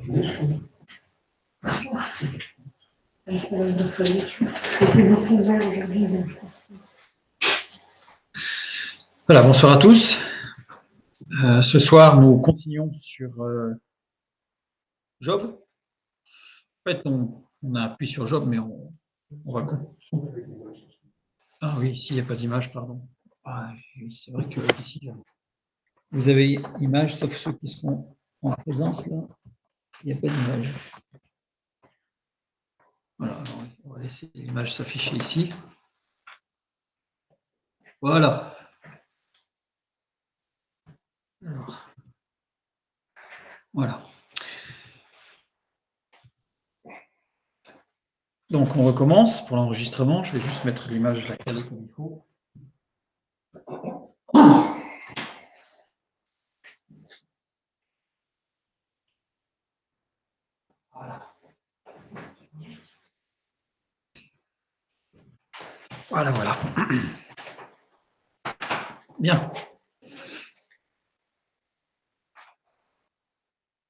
Voilà, bonsoir à tous. Ce soir, nous continuons sur Job. En fait, on a appuyé sur Job, mais on va... Ah oui, ici, il n'y a pas d'image, pardon. Ah, c'est vrai que ici, vous avez image, sauf ceux qui sont en présence, là, il n'y a pas d'image. Voilà, alors, on va laisser l'image s'afficher ici. Voilà. Alors, voilà. Donc, on recommence pour l'enregistrement. Je vais juste mettre l'image laquelle comme il faut. Voilà. Voilà, voilà. Bien.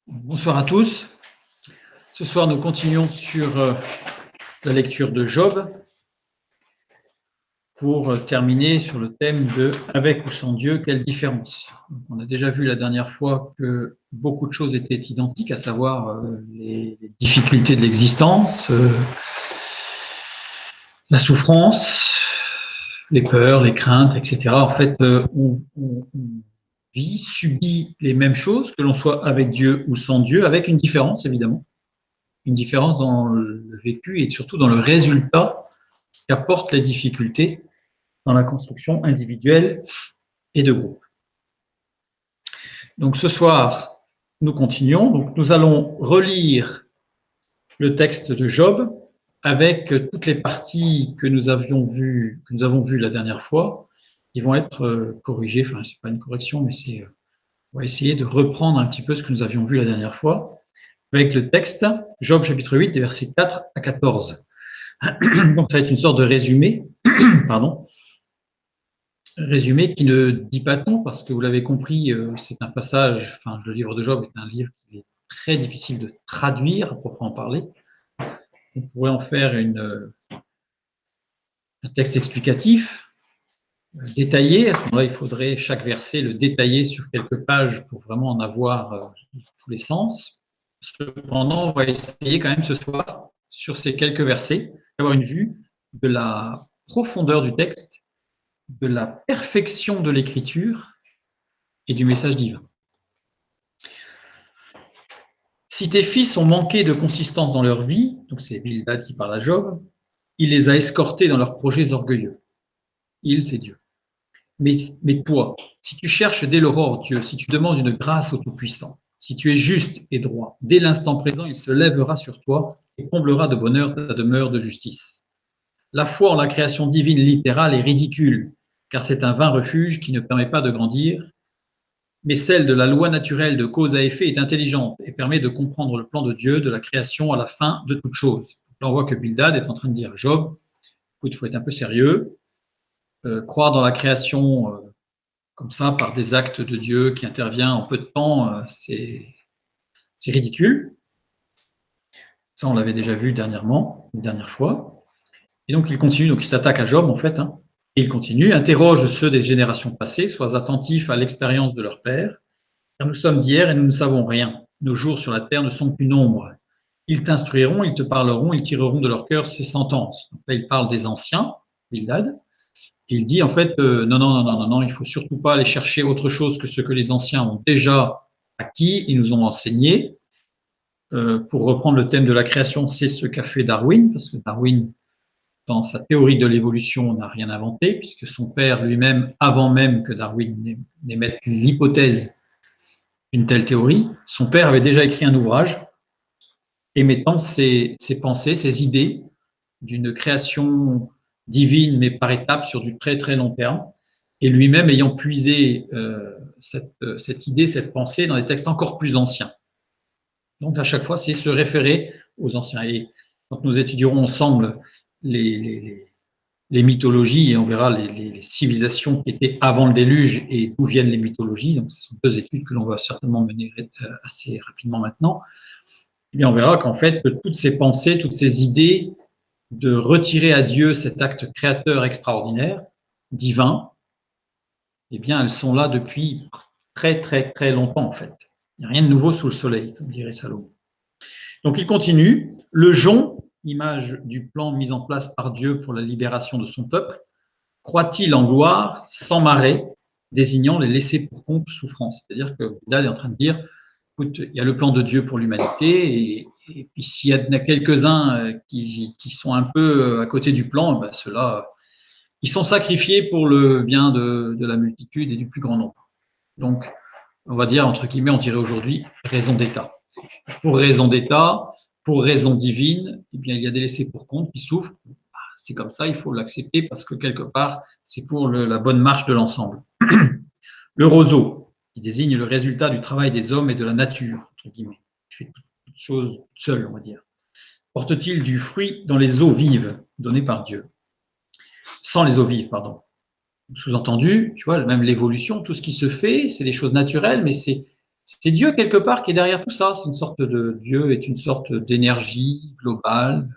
Bonsoir à tous. Ce soir, nous continuons sur la lecture de Job pour terminer sur le thème de « Avec ou sans Dieu, quelle différence ?» On a déjà vu la dernière fois que beaucoup de choses étaient identiques, à savoir les difficultés de l'existence, la souffrance, les peurs, les craintes, etc. En fait, on vit, subit les mêmes choses, que l'on soit avec Dieu ou sans Dieu, avec une différence, évidemment. Une différence dans le vécu et surtout dans le résultat qu'apportent les difficultés dans la construction individuelle et de groupe. Donc ce soir, nous continuons. Donc nous allons relire le texte de Job avec toutes les parties que nous avons vues la dernière fois, qui vont être corrigées. Enfin, c'est pas une correction, mais on va essayer de reprendre un petit peu ce que nous avions vu la dernière fois avec le texte Job chapitre 8, des versets 4 à 14. Donc ça va être une sorte de résumé, pardon, résumé qui ne dit pas tout, parce que vous l'avez compris, c'est un passage, enfin le livre de Job est un livre qui est très difficile de traduire, à proprement parler. On pourrait en faire un texte explicatif, détaillé. À ce moment-là, il faudrait chaque verset le détailler sur quelques pages pour vraiment en avoir tous les sens. Cependant, on va essayer quand même ce soir, sur ces quelques versets, d'avoir une vue de la profondeur du texte, de la perfection de l'écriture et du message divin. Si tes fils ont manqué de consistance dans leur vie, donc c'est Bildad qui parle à Job, il les a escortés dans leurs projets orgueilleux. Il, c'est Dieu. Mais toi, si tu cherches dès l'aurore Dieu, si tu demandes une grâce au Tout-Puissant, si tu es juste et droit, dès l'instant présent, il se lèvera sur toi et comblera de bonheur ta demeure de justice. La foi en la création divine littérale est ridicule, car c'est un vain refuge qui ne permet pas de grandir, mais celle de la loi naturelle de cause à effet est intelligente et permet de comprendre le plan de Dieu, de la création à la fin de toute chose. Là, on voit que Bildad est en train de dire à Job, écoute, il faut être un peu sérieux, croire dans la création comme ça, par des actes de Dieu qui intervient en peu de temps, c'est ridicule. Ça, on l'avait déjà vu dernièrement, une dernière fois. Et donc, il continue, donc il s'attaque à Job, en fait, hein. Et il continue, interroge ceux des générations passées, sois attentifs à l'expérience de leur père, car nous sommes d'hier et nous ne savons rien. Nos jours sur la terre ne sont qu'une ombre. Ils t'instruiront, ils te parleront, ils tireront de leur cœur ces sentences. Donc là, il parle des anciens, Bildad. Il dit en fait, non, il faut surtout pas aller chercher autre chose que ce que les anciens ont déjà acquis, ils nous ont enseigné. Pour reprendre le thème de la création, c'est ce qu'a fait Darwin, parce que Darwin, dans sa théorie de l'évolution, n'a rien inventé, puisque son père lui-même, avant même que Darwin n'émette l'hypothèse d'une telle théorie, son père avait déjà écrit un ouvrage émettant ses pensées, ses idées d'une création divine, mais par étapes sur du très très long terme, et lui-même ayant puisé cette idée, cette pensée dans des textes encore plus anciens. Donc à chaque fois, c'est se référer aux anciens. Et quand nous étudierons ensemble les mythologies, et on verra les civilisations qui étaient avant le déluge et d'où viennent les mythologies, donc ce sont deux études que l'on va certainement mener assez rapidement maintenant, eh bien, on verra qu'en fait, toutes ces pensées, toutes ces idées de retirer à Dieu cet acte créateur extraordinaire, divin, eh bien, elles sont là depuis très, très, très longtemps, en fait. Il n'y a rien de nouveau sous le soleil, comme dirait Salomon. Donc, il continue. Le jonc, image du plan mis en place par Dieu pour la libération de son peuple, croit-il en gloire sans marée, désignant les laissés pour compte souffrance. C'est-à-dire que Bildad est en train de dire, écoute, il y a le plan de Dieu pour l'humanité, et puis s'il y en a quelques-uns qui sont un peu à côté du plan, ben ceux-là, ils sont sacrifiés pour le bien de la multitude et du plus grand nombre. Donc, on va dire, entre guillemets, on dirait aujourd'hui raison d'État. Pour raison d'État, pour raison divine, eh bien, il y a des laissés pour compte qui souffrent. C'est comme ça, il faut l'accepter parce que quelque part, c'est pour la bonne marche de l'ensemble. Le roseau, qui désigne le résultat du travail des hommes et de la nature, entre guillemets, qui fait toute chose seul, on va dire. Porte-t-il du fruit dans les eaux vives données par Dieu? Sans les eaux vives, pardon. Sous-entendu, tu vois, même l'évolution, tout ce qui se fait, c'est des choses naturelles, mais c'est Dieu quelque part qui est derrière tout ça. C'est une sorte de Dieu est une sorte d'énergie globale.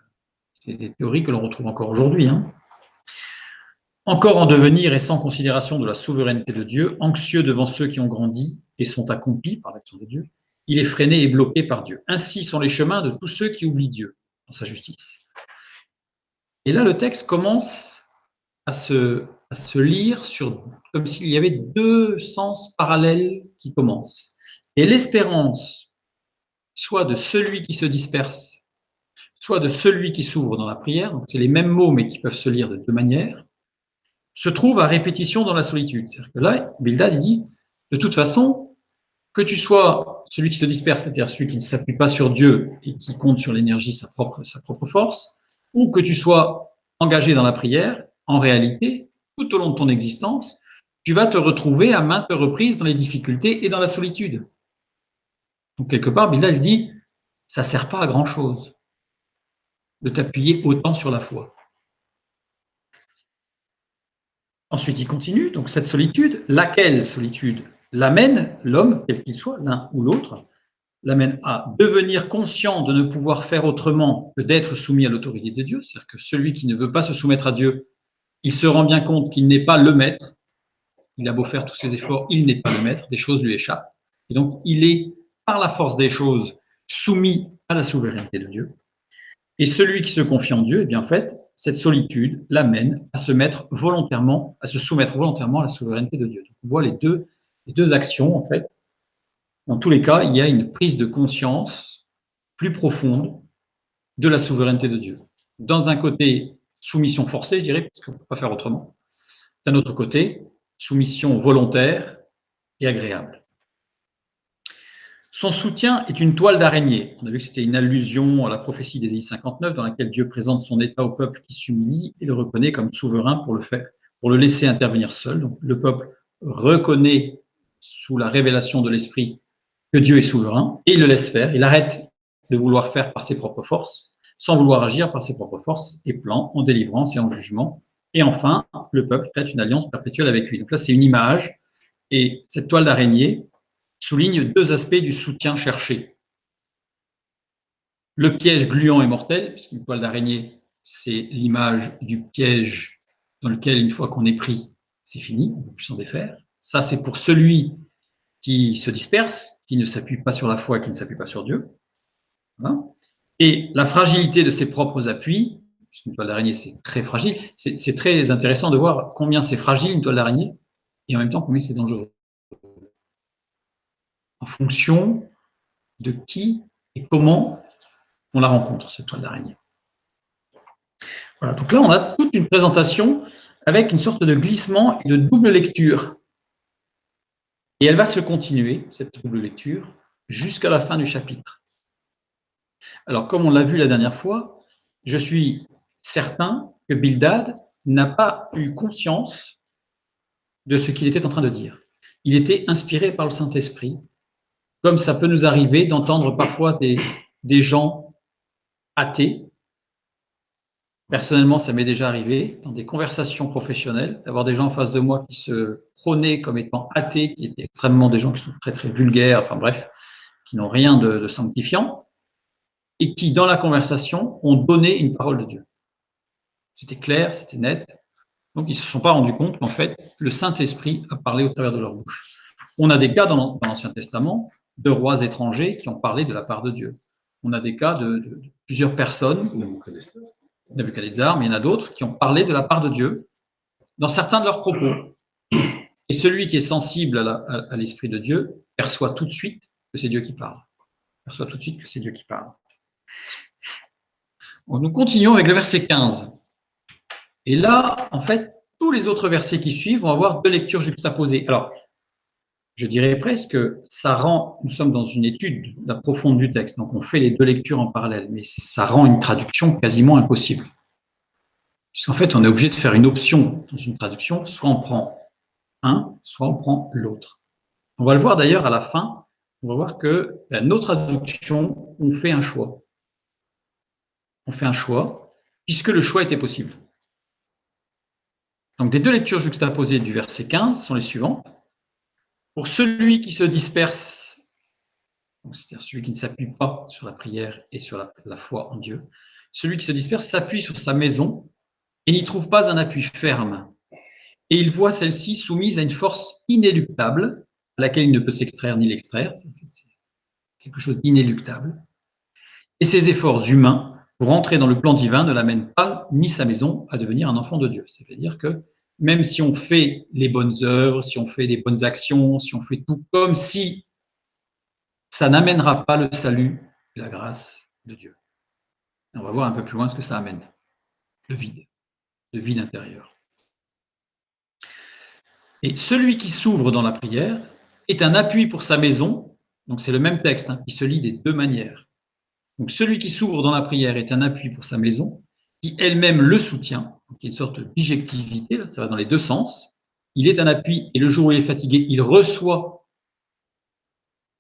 C'est des théories que l'on retrouve encore aujourd'hui. Hein. Encore en devenir et sans considération de la souveraineté de Dieu, anxieux devant ceux qui ont grandi et sont accomplis par l'action de Dieu, il est freiné et bloqué par Dieu. Ainsi sont les chemins de tous ceux qui oublient Dieu dans sa justice. Et là, le texte commence à se lire comme s'il y avait deux sens parallèles qui commencent. Et l'espérance, soit de celui qui se disperse, soit de celui qui s'ouvre dans la prière, donc c'est les mêmes mots mais qui peuvent se lire de deux manières, se trouve à répétition dans la solitude. C'est-à-dire que là, Bildad il dit, de toute façon, que tu sois celui qui se disperse, c'est-à-dire celui qui ne s'appuie pas sur Dieu et qui compte sur l'énergie, sa propre force, ou que tu sois engagé dans la prière, en réalité, tout au long de ton existence, tu vas te retrouver à maintes reprises dans les difficultés et dans la solitude. Donc, quelque part, Bildad lui dit, ça ne sert pas à grand-chose de t'appuyer autant sur la foi. Ensuite, il continue, donc cette solitude, laquelle solitude l'amène, l'homme, quel qu'il soit, l'un ou l'autre, l'amène à devenir conscient de ne pouvoir faire autrement que d'être soumis à l'autorité de Dieu, c'est-à-dire que celui qui ne veut pas se soumettre à Dieu, il se rend bien compte qu'il n'est pas le maître, il a beau faire tous ses efforts, il n'est pas le maître, des choses lui échappent, et donc il est, par la force des choses, soumis à la souveraineté de Dieu. Et celui qui se confie en Dieu, eh bien en fait, cette solitude l'amène à se mettre volontairement, à se soumettre volontairement à la souveraineté de Dieu. Donc, on voit les deux actions, en fait. Dans tous les cas, il y a une prise de conscience plus profonde de la souveraineté de Dieu. Dans un côté, soumission forcée, je dirais, parce qu'on ne peut pas faire autrement. D'un autre côté, soumission volontaire et agréable. Son soutien est une toile d'araignée. On a vu que c'était une allusion à la prophétie d'Ésaïe 59, dans laquelle Dieu présente son état au peuple qui s'humilie et le reconnaît comme souverain pour le laisser intervenir seul. Donc, le peuple reconnaît sous la révélation de l'Esprit que Dieu est souverain et il le laisse faire. Il arrête de vouloir faire par ses propres forces, sans vouloir agir par ses propres forces et plans, en délivrance et en jugement. Et enfin, le peuple crée une alliance perpétuelle avec lui. Donc là, c'est une image. Et cette toile d'araignée souligne deux aspects du soutien cherché. Le piège gluant et mortel, puisqu'une toile d'araignée, c'est l'image du piège dans lequel, une fois qu'on est pris, c'est fini, on ne peut plus s'en défaire. Ça, c'est pour celui qui se disperse, qui ne s'appuie pas sur la foi, qui ne s'appuie pas sur Dieu. Voilà. Et la fragilité de ses propres appuis, puisqu'une toile d'araignée, c'est très fragile, c'est très intéressant de voir combien c'est fragile, une toile d'araignée, et en même temps combien c'est dangereux. En fonction de qui et comment on la rencontre, cette toile d'araignée. Voilà, donc là, on a toute une présentation avec une sorte de glissement et de double lecture. Et elle va se continuer, cette double lecture, jusqu'à la fin du chapitre. Alors, comme on l'a vu la dernière fois, je suis certain que Bildad n'a pas eu conscience de ce qu'il était en train de dire. Il était inspiré par le Saint-Esprit, comme ça peut nous arriver d'entendre parfois des gens athées. Personnellement, ça m'est déjà arrivé dans des conversations professionnelles, d'avoir des gens en face de moi qui se prônaient comme étant athées, qui étaient extrêmement des gens qui sont très très vulgaires, enfin bref, qui n'ont rien de sanctifiant. et qui, dans la conversation, ont donné une parole de Dieu. C'était clair, c'était net. Donc, ils ne se sont pas rendus compte qu'en fait, le Saint-Esprit a parlé au travers de leur bouche. On a des cas dans l'Ancien Testament de rois étrangers qui ont parlé de la part de Dieu. On a des cas de plusieurs personnes, Nebuchadnezzar, mais il y en a d'autres qui ont parlé de la part de Dieu dans certains de leurs propos. Et celui qui est sensible à l'Esprit de Dieu perçoit tout de suite que c'est Dieu qui parle. Perçoit tout de suite que c'est Dieu qui parle. Donc, nous continuons avec le verset 15. Et là, en fait, tous les autres versets qui suivent vont avoir deux lectures juxtaposées. Alors, je dirais presque que ça rend, nous sommes dans une étude profonde du texte, donc on fait les deux lectures en parallèle, mais ça rend une traduction quasiment impossible. Puisqu'en fait, on est obligé de faire une option dans une traduction, soit on prend un, soit on prend l'autre. On va le voir d'ailleurs à la fin, on va voir que nos traductions, on fait un choix. On fait un choix, puisque le choix était possible. Donc, des deux lectures juxtaposées du verset 15 sont les suivantes. Pour celui qui se disperse, c'est-à-dire celui qui ne s'appuie pas sur la prière et sur la foi en Dieu, celui qui se disperse s'appuie sur sa maison et n'y trouve pas un appui ferme. Et il voit celle-ci soumise à une force inéluctable, à laquelle il ne peut s'extraire ni l'extraire, c'est quelque chose d'inéluctable. Et ses efforts humains pour entrer dans le plan divin ne l'amènent pas ni sa maison à devenir un enfant de Dieu. C'est-à-dire que même si on fait les bonnes œuvres, si on fait les bonnes actions, si on fait tout comme si ça n'amènera pas le salut et la grâce de Dieu. On va voir un peu plus loin ce que ça amène. Le vide intérieur. Et celui qui s'ouvre dans la prière est un appui pour sa maison. Donc c'est le même texte qui se lit des deux manières. Donc celui qui s'ouvre dans la prière est un appui pour sa maison, qui elle-même le soutient. Donc il y a une sorte de bijectivité, là, ça va dans les deux sens. Il est un appui et le jour où il est fatigué, il reçoit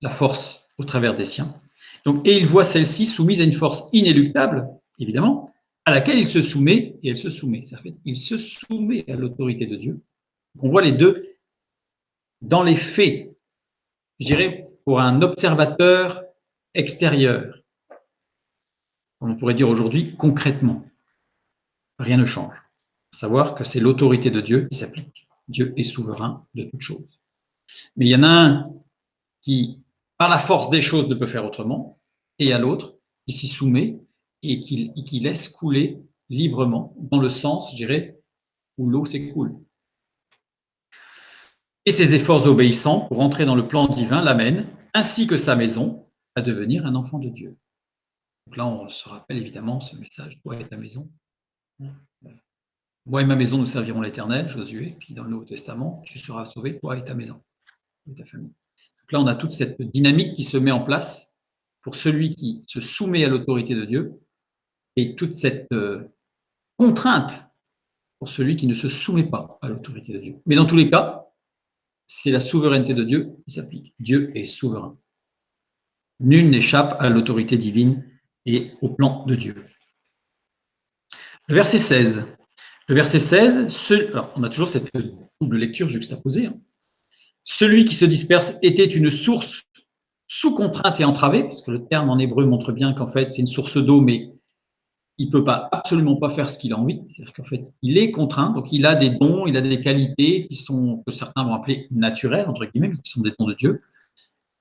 la force au travers des siens. Donc, et il voit celle-ci soumise à une force inéluctable, évidemment, à laquelle il se soumet, et elle se soumet. Il se soumet à l'autorité de Dieu. Donc, on voit les deux dans les faits, je dirais, pour un observateur extérieur, comme on pourrait dire aujourd'hui, concrètement. Rien ne change. À savoir que c'est l'autorité de Dieu qui s'applique. Dieu est souverain de toutes choses. Mais il y en a un qui, par la force des choses, ne peut faire autrement, et il y a l'autre qui s'y soumet et qui laisse couler librement, dans le sens, je dirais, où l'eau s'écoule. Et ses efforts obéissants pour entrer dans le plan divin l'amènent, ainsi que sa maison, à devenir un enfant de Dieu. Donc là, on se rappelle évidemment ce message, toi et ta maison. Moi et ma maison, nous servirons l'Éternel, Josué, puis dans le Nouveau Testament, tu seras sauvé, toi et ta maison, et ta famille. Donc là, on a toute cette dynamique qui se met en place pour celui qui se soumet à l'autorité de Dieu et toute cette contrainte pour celui qui ne se soumet pas à l'autorité de Dieu. Mais dans tous les cas, c'est la souveraineté de Dieu qui s'applique. Dieu est souverain. Nul n'échappe à l'autorité divine et au plan de Dieu. Le verset 16. Le verset 16, alors on a toujours cette double lecture juxtaposée. Celui qui se disperse était une source sous contrainte et entravée, parce que le terme en hébreu montre bien qu'en fait c'est une source d'eau, mais il ne peut absolument pas faire ce qu'il a envie. C'est-à-dire qu'en fait, il est contraint, donc il a des dons, il a des qualités que certains vont appeler naturelles, entre guillemets, qui sont des dons de Dieu,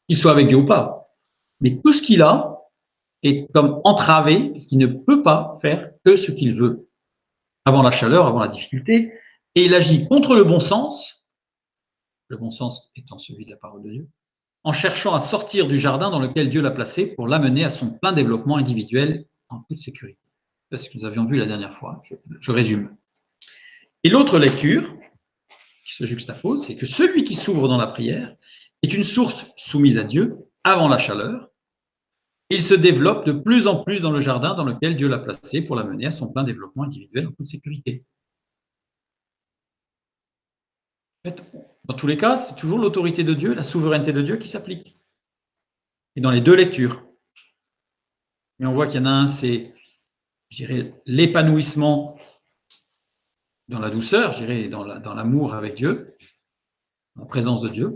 qu'il soit avec Dieu ou pas. Mais tout ce qu'il a est comme entravé, parce qu'il ne peut pas faire que ce qu'il veut, avant la chaleur, avant la difficulté, et il agit contre le bon sens étant celui de la parole de Dieu, en cherchant à sortir du jardin dans lequel Dieu l'a placé pour l'amener à son plein développement individuel en toute sécurité. C'est ce que nous avions vu la dernière fois. Je résume. Et l'autre lecture qui se juxtapose, c'est que celui qui s'ouvre dans la prière est une source soumise à Dieu avant la chaleur. Et il se développe de plus en plus dans le jardin dans lequel Dieu l'a placé pour l'amener à son plein développement individuel en toute sécurité. En fait, dans tous les cas, c'est toujours l'autorité de Dieu, la souveraineté de Dieu qui s'applique. Et dans les deux lectures. Mais on voit qu'il y en a un, c'est, je dirais, l'épanouissement dans la douceur, je dirais, dans l'amour avec Dieu, en présence de Dieu.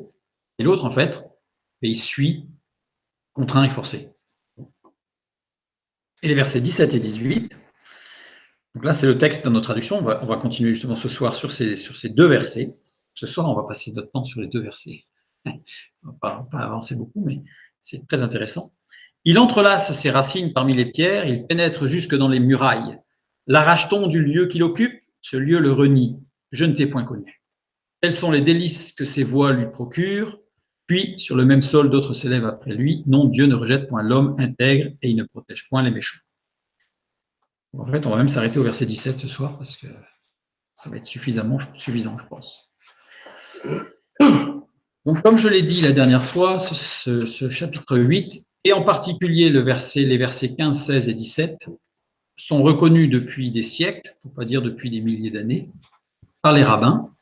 Et l'autre, en fait, il suit, contraint et forcé. et les versets 17 et 18. Donc là, c'est le texte de notre traduction. On va continuer justement ce soir sur ces deux versets. Ce soir, on va passer notre temps sur les deux versets. On va pas avancer beaucoup, mais c'est très intéressant. Il entrelace ses racines parmi les pierres, il pénètre jusque dans les murailles. L'arrache-t-on du lieu qu'il occupe? Ce lieu le renie. Je ne t'ai point connu. Tels sont les délices que ses voies lui procurent. Puis, sur le même sol, d'autres s'élèvent après lui. Non, Dieu ne rejette point l'homme intègre et il ne protège point les méchants. En fait, on va même s'arrêter au verset 17 ce soir parce que ça va être suffisant, je pense. Donc, comme je l'ai dit la dernière fois, ce chapitre 8, et en particulier les versets 15, 16 et 17, sont reconnus depuis des siècles, pour ne pas dire depuis des milliers d'années, par les rabbins,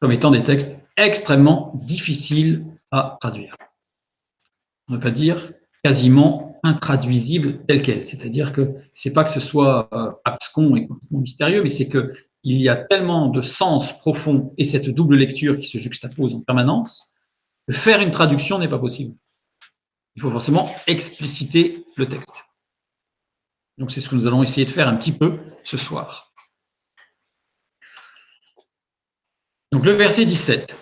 comme étant des textes extrêmement difficiles à traduire. On ne peut pas dire quasiment intraduisibles tels quels. C'est-à-dire que c'est pas que ce soit abscon et complètement mystérieux, mais c'est que il y a tellement de sens profond et cette double lecture qui se juxtapose en permanence que faire une traduction n'est pas possible. Il faut forcément expliciter le texte. Donc c'est ce que nous allons essayer de faire un petit peu ce soir. Donc le verset 17.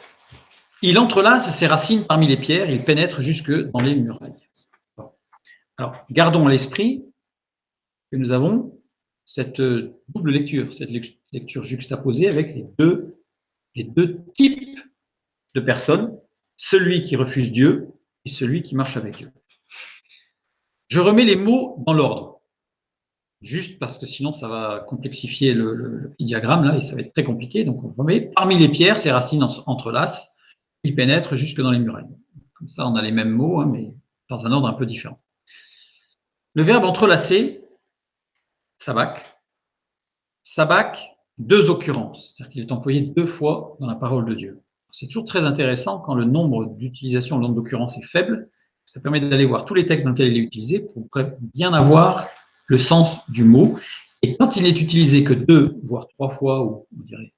Il entrelace ses racines parmi les pierres, il pénètre jusque dans les murailles. Alors, gardons à l'esprit que nous avons cette double lecture, cette lecture juxtaposée avec les deux types de personnes, celui qui refuse Dieu et celui qui marche avec Dieu. Je remets les mots dans l'ordre, juste parce que sinon ça va complexifier le petit diagramme là et ça va être très compliqué. Donc on remet parmi les pierres, ses racines entrelacent, il pénètre jusque dans les murailles. Comme ça, on a les mêmes mots, hein, mais dans un ordre un peu différent. Le verbe entrelacer, sabak, deux occurrences, c'est-à-dire qu'il est employé deux fois dans la parole de Dieu. C'est toujours très intéressant quand le nombre d'utilisations, le nombre d'occurrences est faible, ça permet d'aller voir tous les textes dans lesquels il est utilisé pour bien avoir le sens du mot. Et quand il n'est utilisé que 2, voire 3 fois, ou on dirait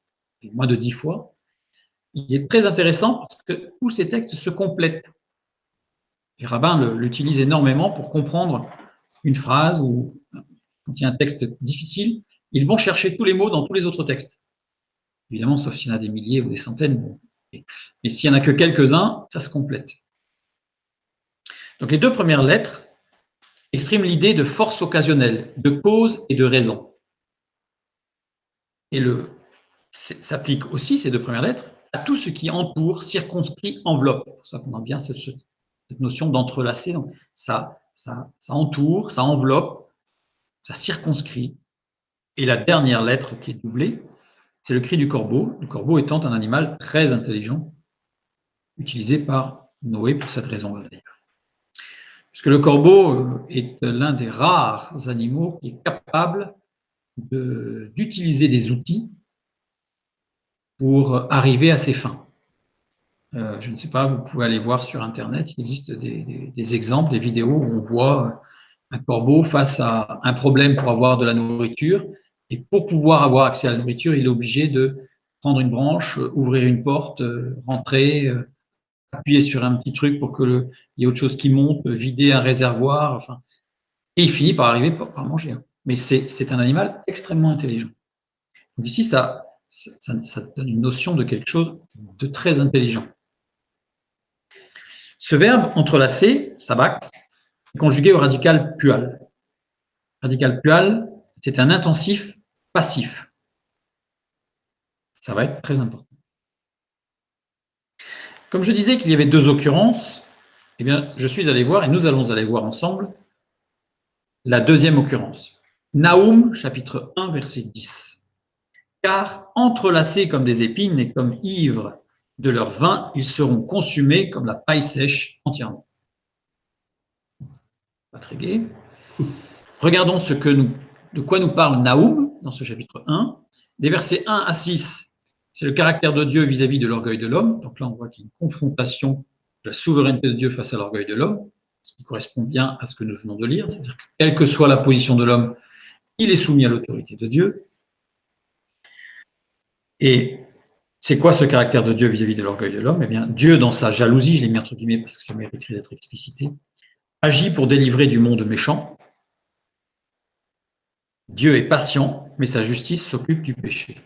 moins de 10 fois, il est très intéressant parce que tous ces textes se complètent. Les rabbins l'utilisent énormément pour comprendre une phrase ou quand il y a un texte difficile, ils vont chercher tous les mots dans tous les autres textes. Évidemment, sauf s'il y en a des milliers ou des centaines. Mais s'il n'y en a que quelques-uns, ça se complète. Donc les deux premières lettres expriment l'idée de force occasionnelle, de cause et de raison. Et s'applique aussi, ces deux premières lettres, à tout ce qui entoure, circonscrit, enveloppe. C'est pour ça qu'on a bien cette notion d'entrelacer. Donc ça entoure, ça enveloppe, ça circonscrit. Et la dernière lettre qui est doublée, c'est le cri du corbeau, le corbeau étant un animal très intelligent, utilisé par Noé pour cette raison-là d'ailleurs. Puisque le corbeau est l'un des rares animaux qui est capable d'utiliser des outils pour arriver à ses fins. Je ne sais pas, vous pouvez aller voir sur Internet, il existe des exemples, des vidéos où on voit un corbeau face à un problème pour avoir de la nourriture. Et pour pouvoir avoir accès à la nourriture, il est obligé de prendre une branche, ouvrir une porte, rentrer, appuyer sur un petit truc pour qu'il y ait autre chose qui monte, vider un réservoir, enfin, et il finit par arriver par manger. Mais c'est un animal extrêmement intelligent. Donc ici, ça donne une notion de quelque chose de très intelligent. Ce verbe entrelacé, sabak, est conjugué au radical pual. Radical pual, c'est un intensif passif. Ça va être très important. Comme je disais qu'il y avait deux occurrences, eh bien, je suis allé voir, et nous allons aller voir ensemble, la deuxième occurrence. Naoum, chapitre 1, verset 10. Car entrelacés comme des épines et comme ivres de leur vin, ils seront consumés comme la paille sèche entièrement. Pas très gai. Regardons de quoi nous parle Naoum dans ce chapitre 1. Des versets 1 à 6, c'est le caractère de Dieu vis-à-vis de l'orgueil de l'homme. Donc là, on voit qu'il y a une confrontation de la souveraineté de Dieu face à l'orgueil de l'homme, ce qui correspond bien à ce que nous venons de lire. C'est-à-dire que quelle que soit la position de l'homme, il est soumis à l'autorité de Dieu. Et c'est quoi ce caractère de Dieu vis-à-vis de l'orgueil de l'homme? Eh bien, Dieu, dans sa jalousie, je l'ai mis entre guillemets parce que ça mériterait d'être explicité, agit pour délivrer du monde méchant, Dieu est patient, mais sa justice s'occupe du péché.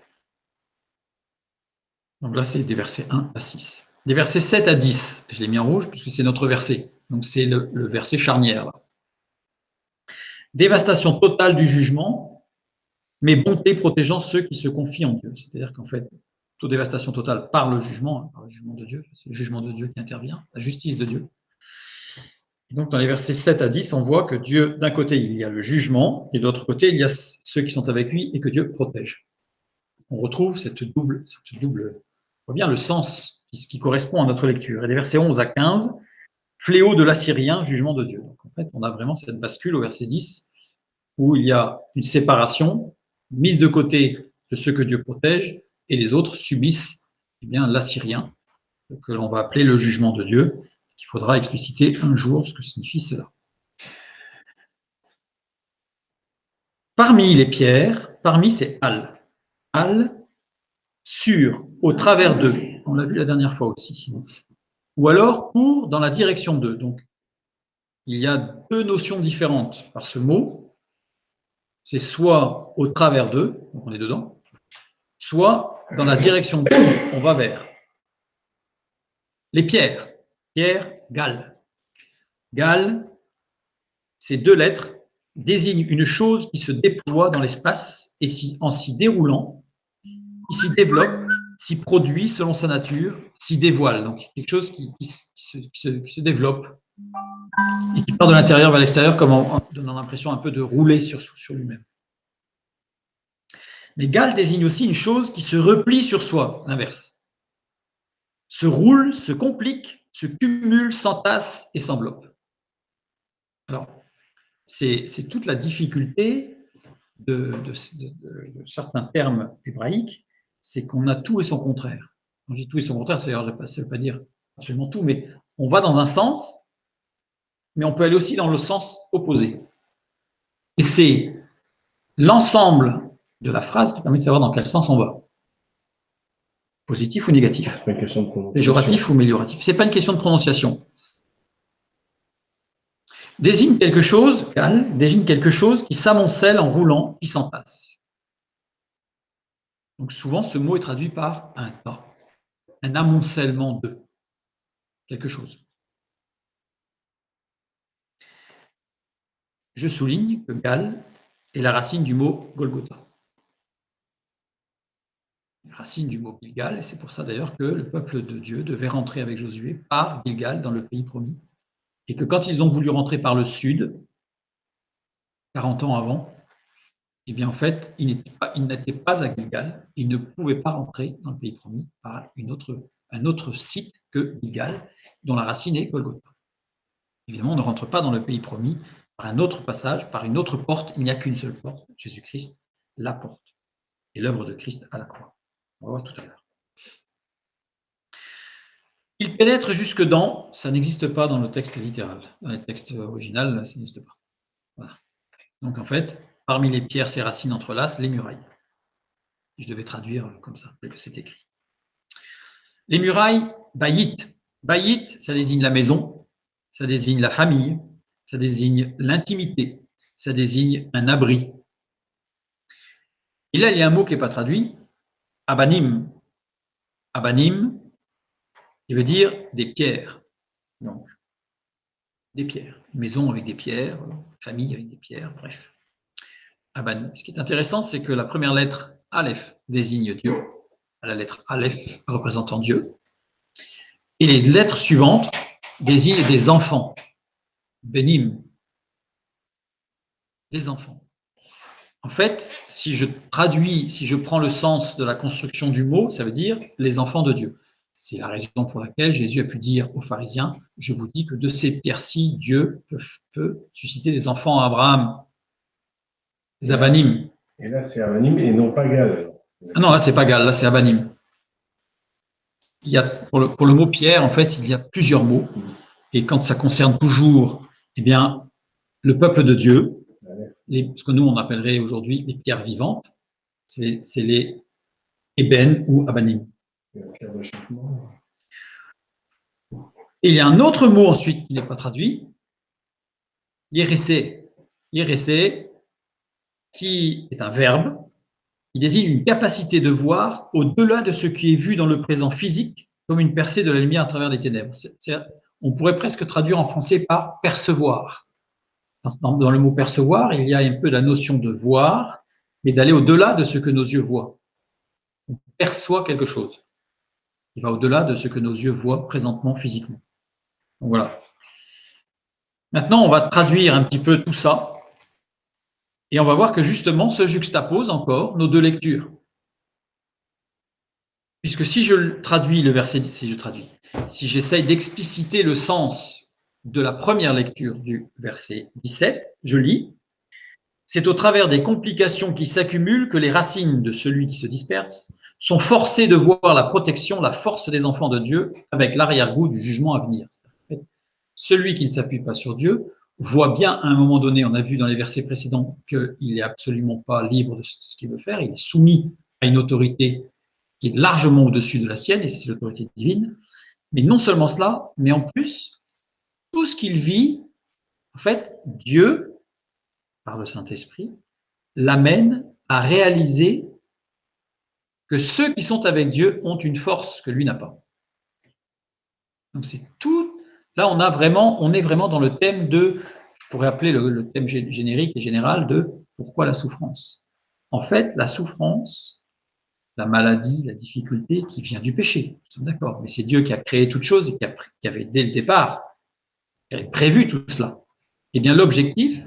Donc là, c'est des versets 1 à 6. Des versets 7 à 10, je l'ai mis en rouge puisque c'est notre verset. Donc c'est le verset charnière. Là. Dévastation totale du jugement, mais bonté protégeant ceux qui se confient en Dieu. C'est-à-dire qu'en fait, toute dévastation totale par le jugement de Dieu, c'est le jugement de Dieu qui intervient, la justice de Dieu. Et donc dans les versets 7 à 10, on voit que Dieu, d'un côté, il y a le jugement, et de l'autre côté, il y a ceux qui sont avec lui et que Dieu protège. On retrouve cette double, on voit bien le sens qui correspond à notre lecture. Et les versets 11 à 15, fléau de l'Assyrien, jugement de Dieu. Donc en fait, on a vraiment cette bascule au verset 10, où il y a une séparation, mise de côté de ceux que Dieu protège, et les autres subissent l'Assyrien, que l'on va appeler le jugement de Dieu, qu'il faudra expliciter un jour ce que signifie cela. Parmi les pierres, parmi c'est al. Al, sur, au travers d'eux. On l'a vu la dernière fois aussi. Ou alors pour, dans la direction d'eux. Donc, il y a deux notions différentes par ce mot. C'est soit au travers d'eux, donc on est dedans, soit dans la direction d'eux, on va vers. Les pierres. Pierre, Gal. Gal, ces deux lettres désignent une chose qui se déploie dans l'espace et en s'y déroulant, qui s'y développe, s'y produit selon sa nature, s'y dévoile. Donc quelque chose qui se développe et qui part de l'intérieur vers l'extérieur comme en donnant l'impression un peu de rouler sur lui-même. Mais Gal désigne aussi une chose qui se replie sur soi, l'inverse. Se roule, se complique, se cumule, s'entasse et s'enveloppe. Alors, c'est toute la difficulté de certains termes hébraïques, c'est qu'on a tout et son contraire. Quand je dis tout et son contraire, ça ne veut pas dire absolument tout, mais on va dans un sens, mais on peut aller aussi dans le sens opposé. Et c'est l'ensemble de la phrase qui permet de savoir dans quel sens on va. Positif ou négatif. C'est pas une question de prononciation. Péjoratif ou amélioratif. Ce n'est pas une question de prononciation. Désigne quelque chose qui s'amoncelle en roulant, qui s'entasse. Donc souvent, ce mot est traduit par un tas, un amoncellement de quelque chose. Je souligne que Gal est la racine du mot Golgotha. La racine du mot Gilgal, et c'est pour ça d'ailleurs que le peuple de Dieu devait rentrer avec Josué par Gilgal dans le pays promis. Et que quand ils ont voulu rentrer par le sud, 40 ans avant, eh bien en fait, ils n'étaient pas à Gilgal, ils ne pouvaient pas rentrer dans le pays promis par un autre site que Gilgal, dont la racine est Golgotha. Évidemment, on ne rentre pas dans le pays promis par un autre passage, par une autre porte. Il n'y a qu'une seule porte, Jésus-Christ, la porte, et l'œuvre de Christ à la croix. On va voir tout à l'heure. Il pénètre jusque dans, ça n'existe pas dans le texte littéral. Dans le texte original, ça n'existe pas. Voilà. Donc en fait, parmi les pierres, ces racines entrelacent les murailles. Je devais traduire comme ça, tel que c'est écrit. Les murailles, bayit. Bayit, ça désigne la maison, ça désigne la famille, ça désigne l'intimité, ça désigne un abri. Et là, il y a un mot qui n'est pas traduit, abanim. Abanim, qui veut dire des pierres. Donc, des pierres. Une maison avec des pierres, une famille avec des pierres, bref. Abanim. Ce qui est intéressant, c'est que la première lettre, Aleph, désigne Dieu. La lettre Aleph représentant Dieu. Et les lettres suivantes désignent des enfants. Benim. Des enfants. En fait, si je prends le sens de la construction du mot, ça veut dire les enfants de Dieu. C'est la raison pour laquelle Jésus a pu dire aux pharisiens, je vous dis que de ces pierres-ci, Dieu peut susciter des enfants à Abraham, des Abanim. Et là, c'est Abanim et non pas Gal. Ah non, là, c'est pas Gal, là, c'est Abanim. Il y a, pour le mot pierre, en fait, il y a plusieurs mots. Et quand ça concerne toujours, eh bien, le peuple de Dieu, ce que nous, on appellerait aujourd'hui les pierres vivantes, c'est les Eben ou Abanim. Et il y a un autre mot ensuite qui n'est pas traduit, Yéressé. Yéressé, qui est un verbe, qui désigne une capacité de voir au-delà de ce qui est vu dans le présent physique, comme une percée de la lumière à travers les ténèbres. On pourrait presque traduire en français par percevoir. Dans le mot percevoir, il y a un peu la notion de voir, mais d'aller au-delà de ce que nos yeux voient. On perçoit quelque chose. Il va au-delà de ce que nos yeux voient présentement physiquement. Donc voilà. Maintenant, on va traduire un petit peu tout ça et on va voir que justement se juxtaposent encore nos deux lectures. Puisque si je traduis le verset, si j'essaye d'expliciter le sens de la première lecture du verset 17, je lis: c'est au travers des complications qui s'accumulent que les racines de celui qui se disperse sont forcées de voir la protection, la force des enfants de Dieu avec l'arrière-goût du jugement à venir. Celui qui ne s'appuie pas sur Dieu voit bien à un moment donné, on a vu dans les versets précédents qu'il n'est absolument pas libre de ce qu'il veut faire, il est soumis à une autorité qui est largement au-dessus de la sienne, et c'est l'autorité divine. Mais non seulement cela, mais en plus, tout ce qu'il vit, en fait, Dieu, par le Saint-Esprit, l'amène à réaliser que ceux qui sont avec Dieu ont une force que lui n'a pas. Donc c'est tout. Là, on est vraiment dans le thème de, je pourrais appeler le thème générique et général de pourquoi la souffrance. En fait, la souffrance, la maladie, la difficulté qui vient du péché, nous sommes d'accord. Mais c'est Dieu qui a créé toute chose et qui avait dès le départ qui avait prévu tout cela. Eh bien, l'objectif,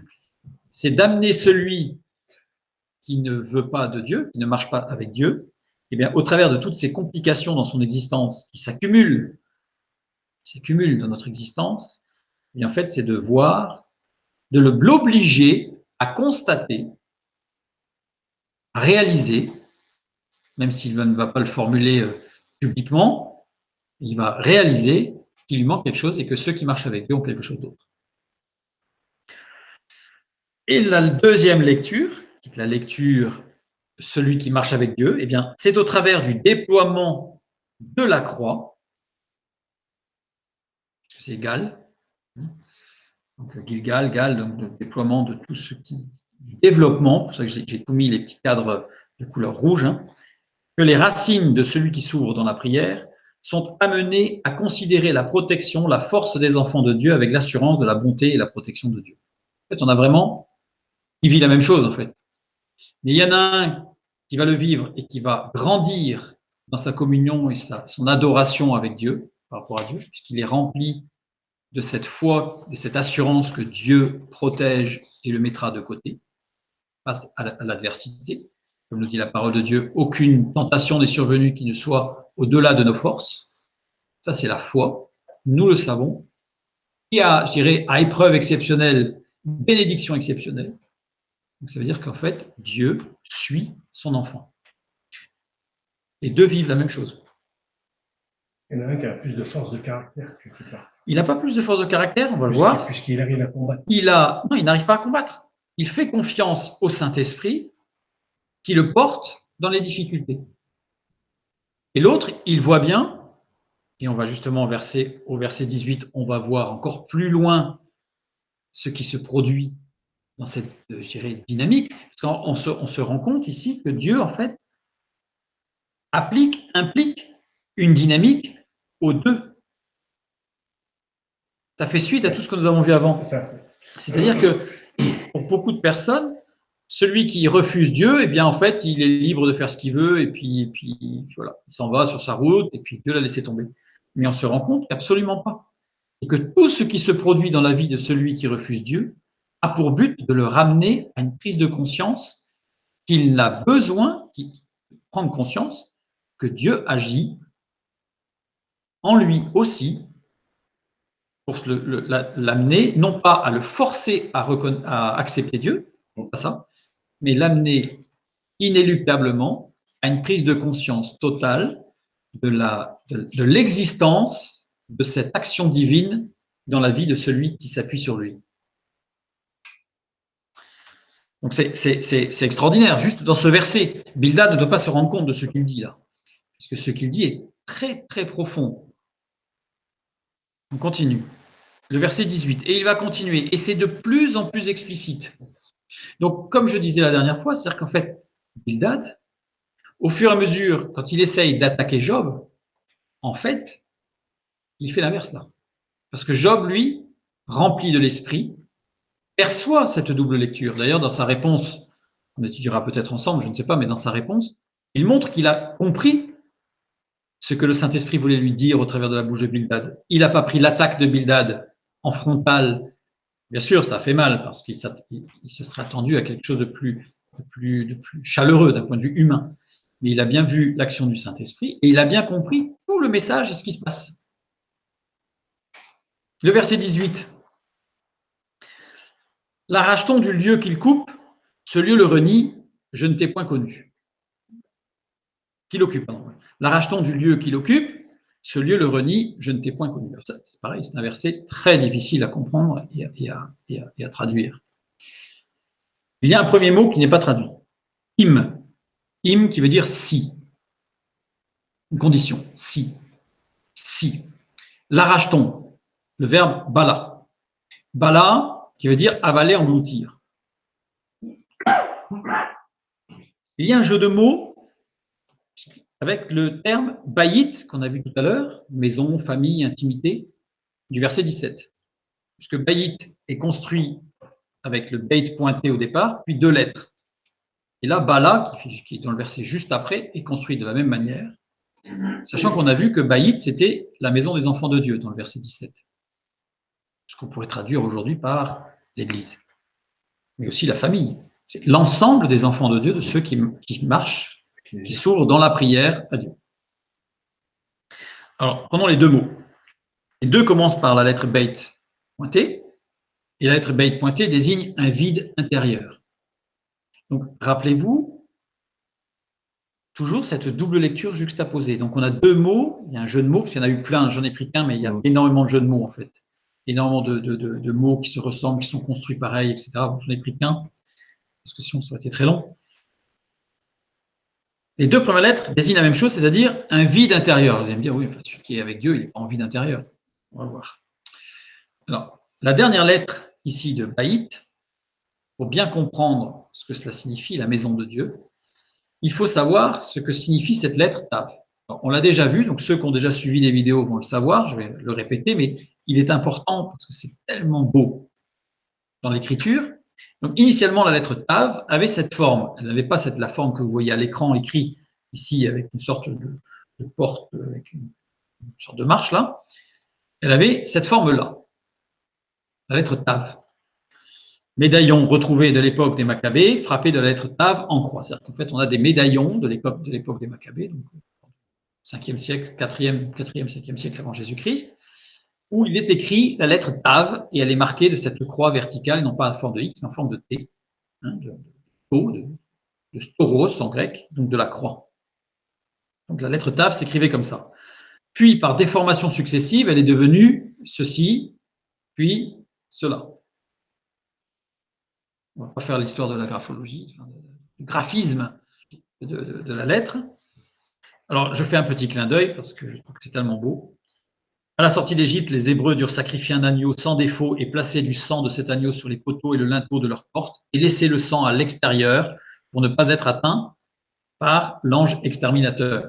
c'est d'amener celui qui ne veut pas de Dieu, qui ne marche pas avec Dieu, eh bien, au travers de toutes ces complications dans son existence qui s'accumulent dans notre existence, et en fait, c'est de voir, de l'obliger à constater, à réaliser, même s'il ne va pas le formuler publiquement, il va réaliser qu'il lui manque quelque chose et que ceux qui marchent avec Dieu ont quelque chose d'autre. Et la deuxième lecture, qui est la lecture celui qui marche avec Dieu, eh bien, c'est au travers du déploiement de la croix, c'est égal, donc Gilgal, Gal, donc le déploiement de tout ce qui, du développement, pour ça que j'ai tout mis les petits cadres de couleur rouge, que les racines de celui qui s'ouvre dans la prière sont amenées à considérer la protection, la force des enfants de Dieu avec l'assurance de la bonté et la protection de Dieu. En fait, on a vraiment, il vit la même chose en fait. Mais il y en a un qui va le vivre et qui va grandir dans sa communion et son adoration avec Dieu, par rapport à Dieu, puisqu'il est rempli de cette foi, de cette assurance que Dieu protège et le mettra de côté face à l'adversité. Comme nous dit la parole de Dieu, aucune tentation n'est survenue qui ne soit au-delà de nos forces. Ça, c'est la foi. Nous le savons. Et je dirais, à épreuve exceptionnelle, bénédiction exceptionnelle. Donc, ça veut dire qu'en fait, Dieu suit son enfant. Les deux vivent la même chose. Il y en a un qui a plus de force de caractère quelque part. Il n'a pas plus de force de caractère, on va le voir. Puisqu'il arrive à combattre. Non, il n'arrive pas à combattre. Il fait confiance au Saint-Esprit qui le porte dans les difficultés. Et l'autre, il voit bien, et on va justement au verset 18, on va voir encore plus loin ce qui se produit dans cette, je dirais, dynamique. Parce qu'on se rend compte ici que Dieu, en fait, implique une dynamique aux deux. Ça fait suite à tout ce que nous avons vu avant. C'est-à-dire que pour beaucoup de personnes, celui qui refuse Dieu, eh bien, en fait, il est libre de faire ce qu'il veut, et puis voilà, il s'en va sur sa route, et puis Dieu l'a laissé tomber. Mais on se rend compte qu'absolument pas. Et que tout ce qui se produit dans la vie de celui qui refuse Dieu a pour but de le ramener à une prise de conscience qu'il a besoin, de prendre conscience que Dieu agit en lui aussi pour l'amener, non pas à le forcer à accepter Dieu, pas ça, mais l'amener inéluctablement à une prise de conscience totale de l'existence de cette action divine dans la vie de celui qui s'appuie sur lui. Donc c'est extraordinaire, juste dans ce verset. Bildad ne doit pas se rendre compte de ce qu'il dit là, parce que ce qu'il dit est très très profond. On continue. Le verset 18. Et il va continuer, et c'est de plus en plus explicite. Donc, comme je disais la dernière fois, c'est-à-dire qu'en fait, Bildad, au fur et à mesure, quand il essaye d'attaquer Job, en fait, il fait l'inverse là. Parce que Job, lui, rempli de l'esprit, perçoit cette double lecture. D'ailleurs, dans sa réponse, on étudiera peut-être ensemble, je ne sais pas, mais dans sa réponse, il montre qu'il a compris ce que le Saint-Esprit voulait lui dire au travers de la bouche de Bildad. Il n'a pas pris l'attaque de Bildad en frontal. Bien sûr, ça fait mal parce qu'il se serait attendu à quelque chose de plus chaleureux d'un point de vue humain. Mais il a bien vu l'action du Saint-Esprit et il a bien compris tout le message et ce qui se passe. Le verset 18. L'arrache-t-on du lieu qu'il coupe? Ce lieu le renie, je ne t'ai point connu. Qu'il occupe, pardon. L'arrache-t-on du lieu qu'il occupe? Ce lieu le renie, je ne t'ai point connu. C'est pareil, c'est un verset très difficile à comprendre et à traduire. Il y a un premier mot qui n'est pas traduit. Im. Im qui veut dire si. Une condition. Si. Si. L'arrache-t-on? Le verbe bala. Bala qui veut dire avaler, engloutir. Il y a un jeu de mots avec le terme bayit qu'on a vu tout à l'heure, maison, famille, intimité, du verset 17. Puisque bayit est construit avec le beit pointé au départ, puis deux lettres. Et là, bala, qui est dans le verset juste après, est construit de la même manière, sachant qu'on a vu que bayit, c'était la maison des enfants de Dieu, dans le verset 17. Ce qu'on pourrait traduire aujourd'hui par l'Église. Mais aussi la famille. C'est l'ensemble des enfants de Dieu, de ceux qui marchent, qui s'ouvrent dans la prière à Dieu. Alors, prenons les deux mots. Les deux commencent par la lettre beit pointée, et la lettre beit pointée désigne un vide intérieur. Donc, rappelez-vous, toujours cette double lecture juxtaposée. Donc, on a deux mots, il y a un jeu de mots, parce qu'il y en a eu plein, j'en ai pris qu'un, mais il y a énormément de jeux de mots, en fait. Énormément de mots qui se ressemblent, qui sont construits pareil, etc. Bon, j'en ai pris qu'un, parce que sinon, ça aurait été très long. Les deux premières lettres désignent la même chose, c'est-à-dire un vide intérieur. Vous allez me dire, oui, celui qui est avec Dieu, il n'est pas en vide intérieur. On va voir. Alors, la dernière lettre ici de Baït, pour bien comprendre ce que cela signifie, la maison de Dieu, il faut savoir ce que signifie cette lettre Tav. Alors, on l'a déjà vu, donc ceux qui ont déjà suivi des vidéos vont le savoir, je vais le répéter, mais il est important parce que c'est tellement beau dans l'écriture. Donc, initialement, la lettre Tav avait cette forme. Elle n'avait pas la forme que vous voyez à l'écran écrit ici avec une sorte de porte, avec une sorte de marche là. Elle avait cette forme-là, la lettre Tav. Médaillon retrouvé de l'époque des Maccabées, frappé de la lettre Tav en croix. C'est-à-dire qu'en fait, on a des médaillons de l'époque des Maccabées, donc 5e siècle, 4e, 5e siècle avant Jésus-Christ, où il est écrit la lettre Tav et elle est marquée de cette croix verticale, non pas en forme de X, mais en forme de T, hein, de stauros en grec, donc de la croix. Donc la lettre Tav s'écrivait comme ça. Puis, par déformation successive, elle est devenue ceci, puis cela. On ne va pas faire l'histoire de la graphologie, du graphisme de la lettre. Alors, je fais un petit clin d'œil parce que je trouve que c'est tellement beau. À la sortie d'Égypte, les Hébreux durent sacrifier un agneau sans défaut et placer du sang de cet agneau sur les poteaux et le linteau de leur porte et laisser le sang à l'extérieur pour ne pas être atteint par l'ange exterminateur.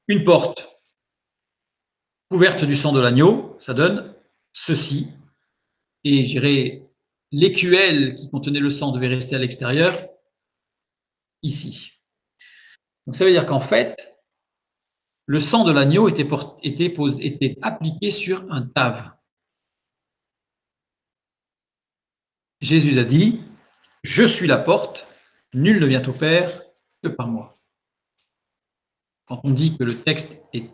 Une porte couverte du sang de l'agneau, ça donne ceci. Et j'irai l'écuelle qui contenait le sang devait rester à l'extérieur, ici. Donc ça veut dire qu'en fait, le sang de l'agneau était appliqué sur un tave. Jésus a dit, je suis la porte, nul ne vient au Père que par moi. Quand on dit que le texte est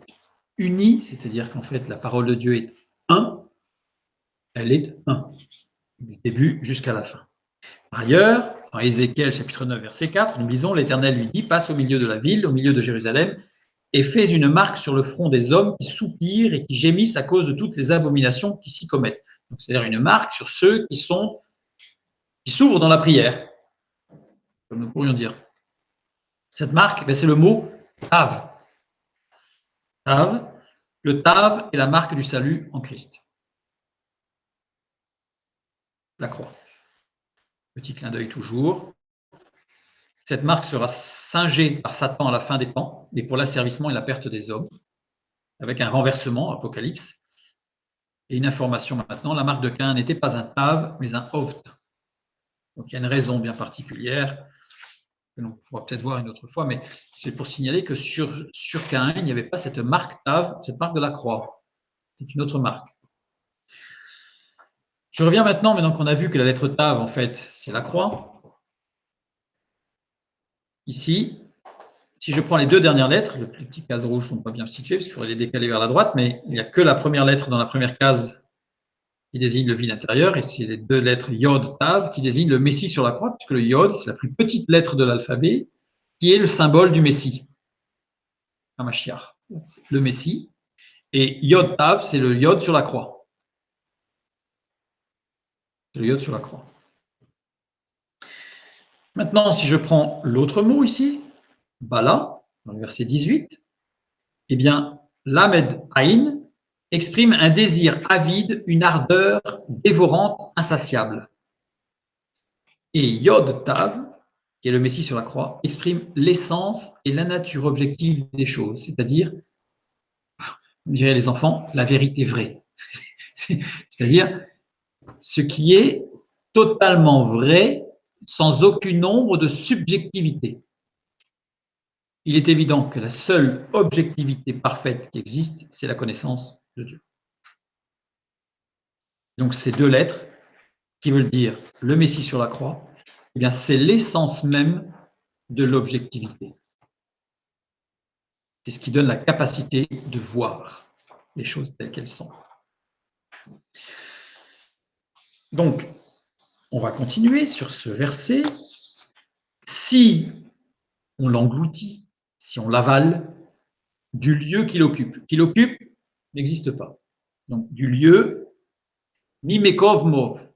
uni, c'est-à-dire qu'en fait la parole de Dieu est un, elle est un, du début jusqu'à la fin. Par ailleurs, dans Ézéchiel chapitre 9, verset 4, nous lisons, l'Éternel lui dit, passe au milieu de la ville, au milieu de Jérusalem, et fais une marque sur le front des hommes qui soupirent et qui gémissent à cause de toutes les abominations qui s'y commettent. C'est-à-dire une marque sur ceux qui s'ouvrent dans la prière, comme nous pourrions dire. Cette marque, c'est le mot Tav. Tav. Le Tav est la marque du salut en Christ. La croix. Petit clin d'œil toujours. Cette marque sera singée par Satan à la fin des temps, et pour l'asservissement et la perte des hommes, avec un renversement, Apocalypse. Et une information maintenant, la marque de Caïn n'était pas un Tav, mais un Ovt. Donc il y a une raison bien particulière, que l'on pourra peut-être voir une autre fois, mais c'est pour signaler que sur Caïn, il n'y avait pas cette marque Tav, cette marque de la croix. C'est une autre marque. Je reviens maintenant qu'on a vu que la lettre Tav, en fait, c'est la croix. Ici, si je prends les deux dernières lettres, les petites cases rouges ne sont pas bien situées, parce qu'il faudrait les décaler vers la droite, mais il n'y a que la première lettre dans la première case qui désigne le vide intérieur, et c'est les deux lettres Yod, Tav, qui désignent le Messie sur la croix, puisque le Yod, c'est la plus petite lettre de l'alphabet, qui est le symbole du Messie, Hamashiach, le Messie, et Yod, Tav, c'est le Yod sur la croix. C'est le Yod sur la croix. Maintenant, si je prends l'autre mot ici, Bala, dans le verset 18, eh bien, Lamed Aïn exprime un désir avide, une ardeur dévorante, insatiable. Et Yod Tav, qui est le Messie sur la croix, exprime l'essence et la nature objective des choses, c'est-à-dire, diraient les enfants, la vérité vraie. C'est-à-dire ce qui est totalement vrai, sans aucune ombre de subjectivité. Il est évident que la seule objectivité parfaite qui existe, c'est la connaissance de Dieu. Donc ces deux lettres, qui veulent dire le Messie sur la croix, eh bien c'est l'essence même de l'objectivité. C'est ce qui donne la capacité de voir les choses telles qu'elles sont. Donc, on va continuer sur ce verset. Si on l'engloutit, si on l'avale, du lieu qu'il occupe n'existe pas. Donc, du lieu, mimekov mov.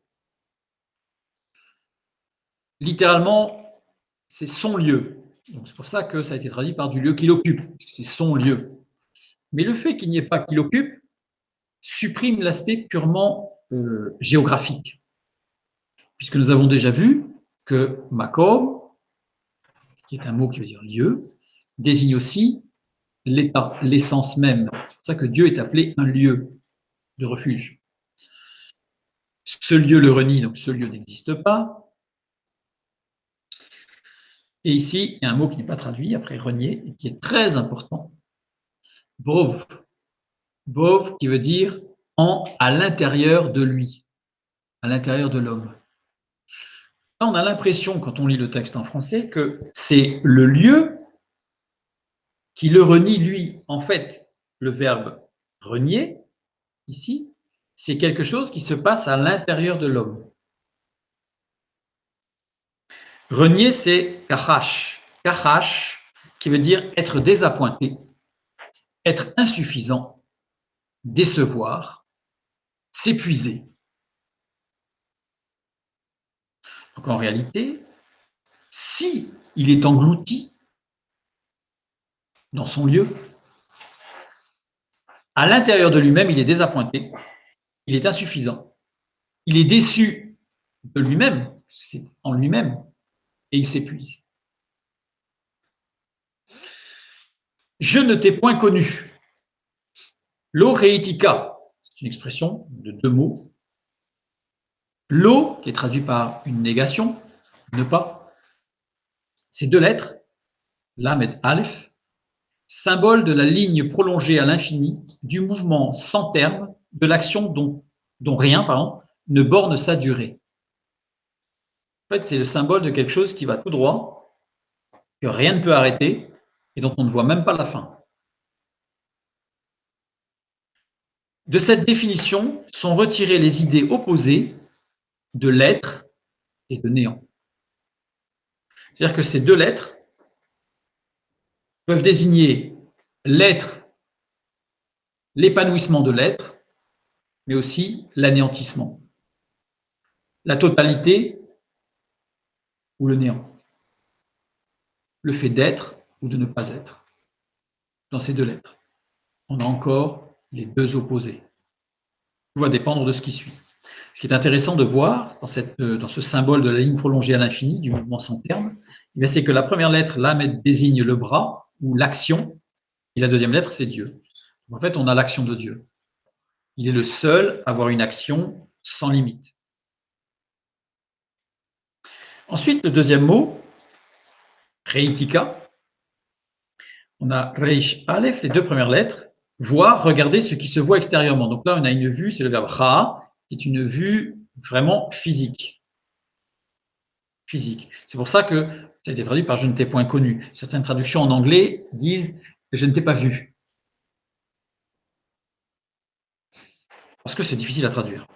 Littéralement, c'est son lieu. Donc, c'est pour ça que ça a été traduit par du lieu qu'il occupe, c'est son lieu. Mais le fait qu'il n'y ait pas qu'il occupe supprime l'aspect purement géographique, puisque nous avons déjà vu que makom, qui est un mot qui veut dire lieu, désigne aussi l'état, l'essence même. C'est pour ça que Dieu est appelé un lieu de refuge. Ce lieu le renie, donc ce lieu n'existe pas. Et ici, il y a un mot qui n'est pas traduit après renier, et qui est très important. Bov. Bov qui veut dire à l'intérieur de lui, à l'intérieur de l'homme. Là, on a l'impression, quand on lit le texte en français, que c'est le lieu qui le renie, lui. En fait, le verbe renier, ici, c'est quelque chose qui se passe à l'intérieur de l'homme. Renier, c'est kachash. Kachash, qui veut dire être désappointé, être insuffisant, décevoir, s'épuiser. Donc en réalité, si il est englouti dans son lieu, à l'intérieur de lui-même, il est désappointé, il est insuffisant, il est déçu de lui-même, c'est en lui-même, et il s'épuise. Je ne t'ai point connu. Lo reitika, c'est une expression de deux mots. Lo, qui est traduit par une négation, ne pas. Ces deux lettres, Lam et Aleph, symbole de la ligne prolongée à l'infini, du mouvement sans terme, de l'action dont rien ne borne sa durée. En fait, c'est le symbole de quelque chose qui va tout droit, que rien ne peut arrêter et dont on ne voit même pas la fin. De cette définition sont retirées les idées opposées de l'être et de néant. C'est-à-dire que ces deux lettres peuvent désigner l'être, l'épanouissement de l'être, mais aussi l'anéantissement, la totalité ou le néant, le fait d'être ou de ne pas être. Dans ces deux lettres, on a encore les deux opposés. Tout va dépendre de ce qui suit. Ce qui est intéressant de voir dans ce symbole de la ligne prolongée à l'infini, du mouvement sans terme, c'est que la première lettre, Lamed, désigne le bras ou l'action, et la deuxième lettre, c'est Dieu. En fait, on a l'action de Dieu. Il est le seul à avoir une action sans limite. Ensuite, le deuxième mot, Reitika. On a Reish Aleph, les deux premières lettres, voir, regarder ce qui se voit extérieurement. Donc là, on a une vue, c'est le verbe Ra, qui est une vue vraiment physique. Physique. C'est pour ça que ça a été traduit par je ne t'ai point connu. Certaines traductions en anglais disent je ne t'ai pas vu. Parce que c'est difficile à traduire.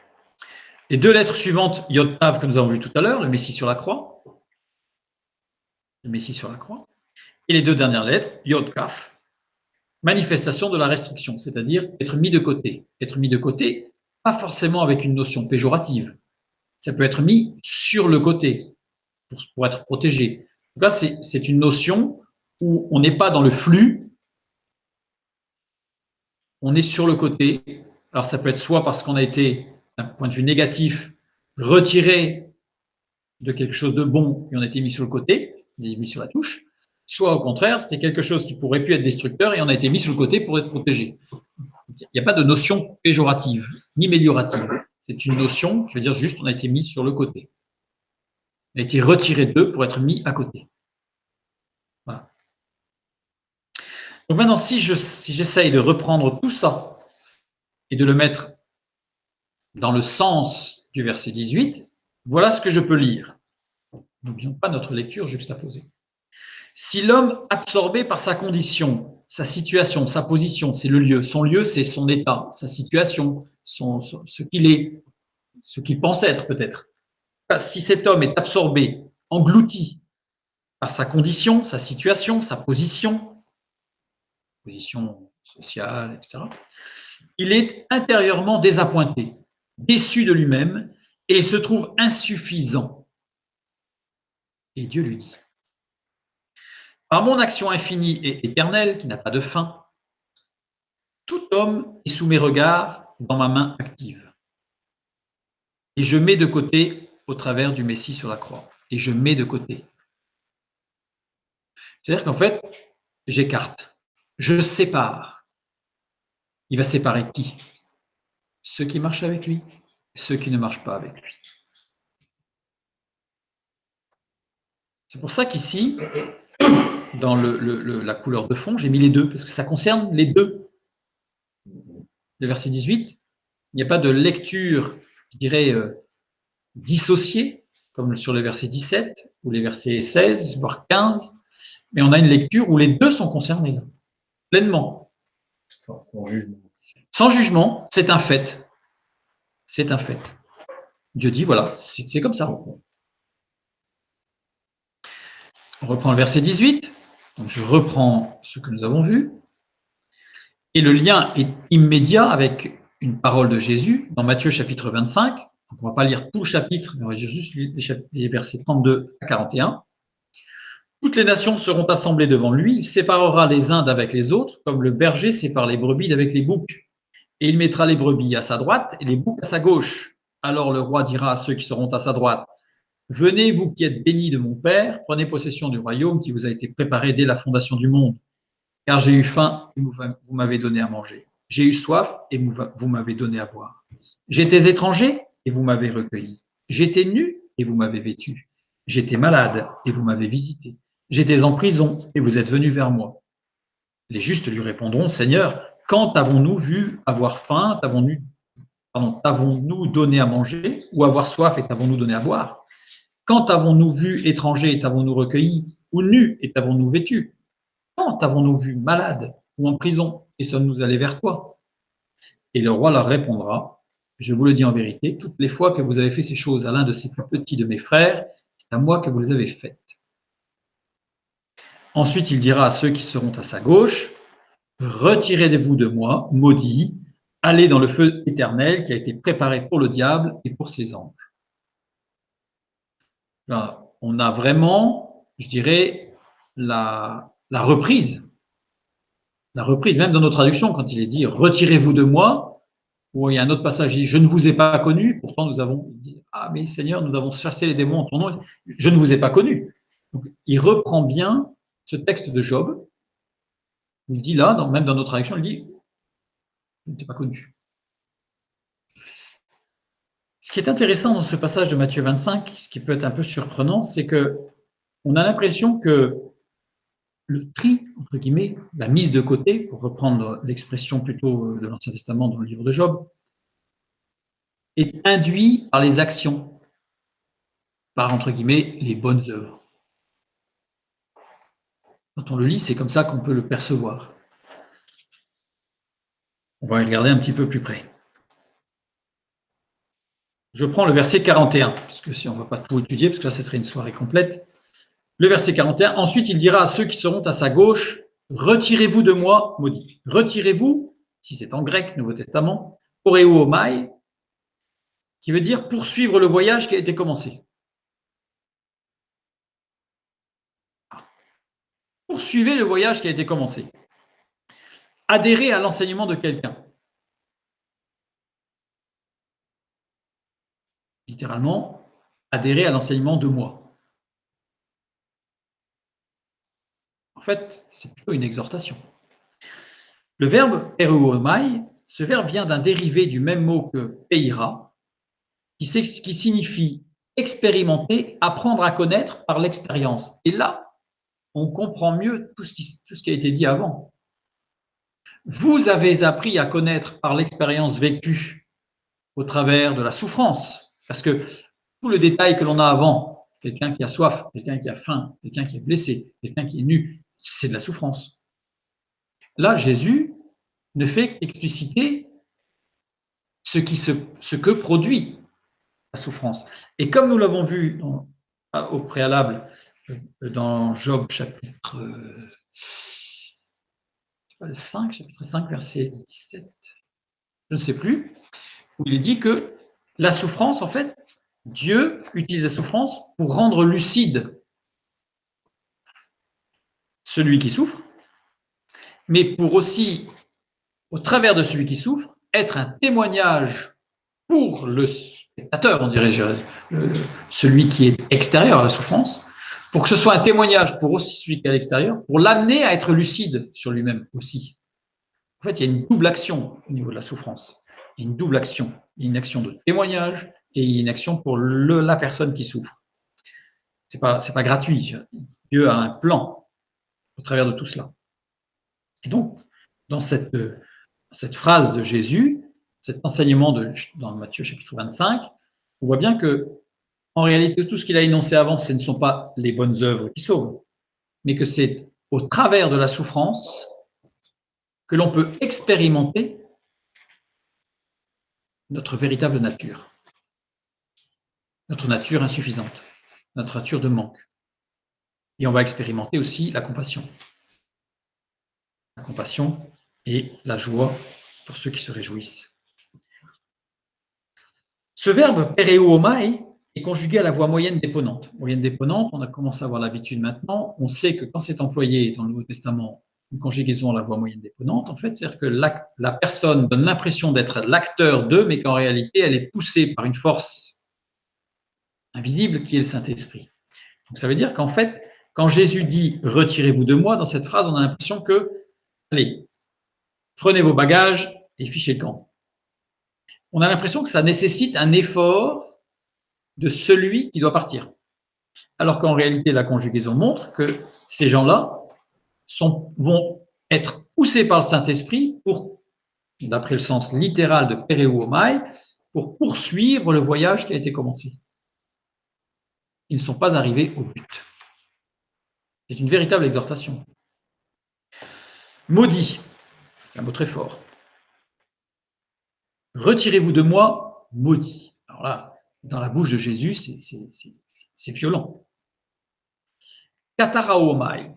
Les deux lettres suivantes, Yod Tav, que nous avons vu tout à l'heure, le Messie sur la croix. Le Messie sur la croix. Et les deux dernières lettres, Yod Kaf, manifestation de la restriction, c'est-à-dire être mis de côté. Être mis de côté, pas forcément avec une notion péjorative. Ça peut être mis sur le côté pour être protégé. Donc là, c'est une notion où on n'est pas dans le flux, on est sur le côté. Alors ça peut être soit parce qu'on a été, d'un point de vue négatif, retiré de quelque chose de bon et on a été mis sur le côté, mis sur la touche, soit au contraire, c'était quelque chose qui pourrait pu être destructeur et on a été mis sur le côté pour être protégé. Il n'y a pas de notion péjorative ni améliorative. C'est une notion qui veut dire juste on a été mis sur le côté. On a été retiré d'eux pour être mis à côté. Voilà. Donc maintenant, si j'essaye de reprendre tout ça et de le mettre dans le sens du verset 18, voilà ce que je peux lire. N'oublions pas notre lecture juxtaposée. Si l'homme absorbé par sa condition, sa situation, sa position, c'est le lieu. Son lieu, c'est son état, sa situation, ce qu'il est, ce qu'il pense être peut-être. Si cet homme est absorbé, englouti par sa condition, sa situation, sa position sociale, etc., il est intérieurement désappointé, déçu de lui-même, et il se trouve insuffisant. Et Dieu lui dit, par mon action infinie et éternelle, qui n'a pas de fin, tout homme est sous mes regards dans ma main active. Et je mets de côté au travers du Messie sur la croix. Et je mets de côté. C'est-à-dire qu'en fait, j'écarte, je sépare. Il va séparer qui? Ceux qui marchent avec lui, ceux qui ne marchent pas avec lui. C'est pour ça qu'ici, dans la couleur de fond, j'ai mis les deux, parce que ça concerne les deux. Le verset 18, il n'y a pas de lecture, je dirais, dissociée, comme sur le verset 17 ou les versets 16, voire 15, mais on a une lecture où les deux sont concernés, pleinement. Sans jugement. Sans jugement, c'est un fait. C'est un fait. Dieu dit, voilà, c'est comme ça. On reprend le verset 18. Donc je reprends ce que nous avons vu. Et le lien est immédiat avec une parole de Jésus dans Matthieu chapitre 25. Donc on ne va pas lire tout le chapitre, mais on va lire juste les versets 32 à 41. Toutes les nations seront assemblées devant lui. Il séparera les uns d'avec les autres, comme le berger sépare les brebis d'avec les boucs. Et il mettra les brebis à sa droite et les boucs à sa gauche. Alors le roi dira à ceux qui seront à sa droite, venez, vous qui êtes bénis de mon Père, prenez possession du royaume qui vous a été préparé dès la fondation du monde. Car j'ai eu faim et vous m'avez donné à manger. J'ai eu soif et vous m'avez donné à boire. J'étais étranger et vous m'avez recueilli. J'étais nu et vous m'avez vêtu. J'étais malade et vous m'avez visité. J'étais en prison et vous êtes venus vers moi. Les justes lui répondront, Seigneur, quand avons-nous vu avoir faim, t'avons-nous donné à manger, ou avoir soif et t'avons-nous donné à boire? Quand avons-nous vu étranger et t'avons-nous recueilli, ou nu et t'avons-nous vêtu? Quand avons-nous vu malade ou en prison et sommes-nous allés vers toi? Et le roi leur répondra, je vous le dis en vérité, toutes les fois que vous avez fait ces choses à l'un de ces plus petits de mes frères, c'est à moi que vous les avez faites. Ensuite, il dira à ceux qui seront à sa gauche, retirez-vous de moi, maudits, allez dans le feu éternel qui a été préparé pour le diable et pour ses anges. Là, on a vraiment, je dirais, la reprise. La reprise, même dans nos traductions, quand il est dit retirez-vous de moi, Ou il y a un autre passage qui dit « Je ne vous ai pas connu », pourtant nous avons dit « Ah mais Seigneur, nous avons chassé les démons en ton nom, je ne vous ai pas connu ». Donc, il reprend bien ce texte de Job. Il dit là, même dans notre traduction, il dit « Je ne t'ai pas connu ». Ce qui est intéressant dans ce passage de Matthieu 25, ce qui peut être un peu surprenant, c'est qu'on a l'impression que le tri, entre guillemets, la mise de côté, pour reprendre l'expression plutôt de l'Ancien Testament dans le livre de Job, est induit par les actions, par, entre guillemets, les bonnes œuvres. Quand on le lit, c'est comme ça qu'on peut le percevoir. On va y regarder un petit peu plus près. Je prends le verset 41, parce que si on ne va pas tout étudier, parce que là, ce serait une soirée complète. Le verset 41, ensuite il dira à ceux qui seront à sa gauche, retirez-vous de moi, maudit. Retirez-vous, si c'est en grec, Nouveau Testament, oreuomai, qui veut dire poursuivre le voyage qui a été commencé. Poursuivez le voyage qui a été commencé. Adhérez à l'enseignement de quelqu'un. Littéralement, adhérez à l'enseignement de moi. En fait, c'est plutôt une exhortation. Le verbe ereuomai, ce verbe vient d'un dérivé du même mot que peira, qui signifie expérimenter, apprendre à connaître par l'expérience. Et là, on comprend mieux tout ce qui a été dit avant. Vous avez appris à connaître par l'expérience vécue au travers de la souffrance, parce que tout le détail que l'on a avant, quelqu'un qui a soif, quelqu'un qui a faim, quelqu'un qui est blessé, quelqu'un qui est nu, c'est de la souffrance. Là, Jésus ne fait qu'expliciter ce que produit la souffrance. Et comme nous l'avons vu au préalable dans Job chapitre 5, verset 17, je ne sais plus, où il est dit que la souffrance, en fait, Dieu utilise la souffrance pour rendre lucide celui qui souffre, mais pour aussi, au travers de celui qui souffre, être un témoignage pour le spectateur, on dirait, celui qui est extérieur à la souffrance, pour que ce soit un témoignage pour aussi celui qui est à l'extérieur, pour l'amener à être lucide sur lui-même aussi. En fait, il y a une double action au niveau de la souffrance. Il y a une double action. Il y a une action de témoignage et une action pour la personne qui souffre. C'est pas gratuit. Dieu a un plan au travers de tout cela. Et donc, dans cette phrase de Jésus, cet enseignement dans Matthieu chapitre 25, on voit bien que, en réalité, tout ce qu'il a énoncé avant, ce ne sont pas les bonnes œuvres qui sauvent, mais que c'est au travers de la souffrance que l'on peut expérimenter notre véritable nature, notre nature insuffisante, notre nature de manque. Et on va expérimenter aussi la compassion. La compassion et la joie pour ceux qui se réjouissent. Ce verbe pereuomai est conjugué à la voix moyenne déponente. Moyenne déponente, on a commencé à avoir l'habitude maintenant. On sait que quand c'est employé dans le Nouveau Testament, une conjugaison à la voix moyenne déponente, en fait, c'est-à-dire que la personne donne l'impression d'être l'acteur d'eux, mais qu'en réalité, elle est poussée par une force invisible qui est le Saint-Esprit. Donc ça veut dire qu'en fait, quand Jésus dit « retirez-vous de moi », dans cette phrase, on a l'impression que, allez, prenez vos bagages et fichez le camp. On a l'impression que ça nécessite un effort de celui qui doit partir. Alors qu'en réalité, la conjugaison montre que ces gens-là vont être poussés par le Saint-Esprit pour, d'après le sens littéral de pereuomai, pour poursuivre le voyage qui a été commencé. Ils ne sont pas arrivés au but. C'est une véritable exhortation. Maudit, c'est un mot très fort. Retirez-vous de moi, maudit. Alors là, dans la bouche de Jésus, c'est violent. Kataraomai.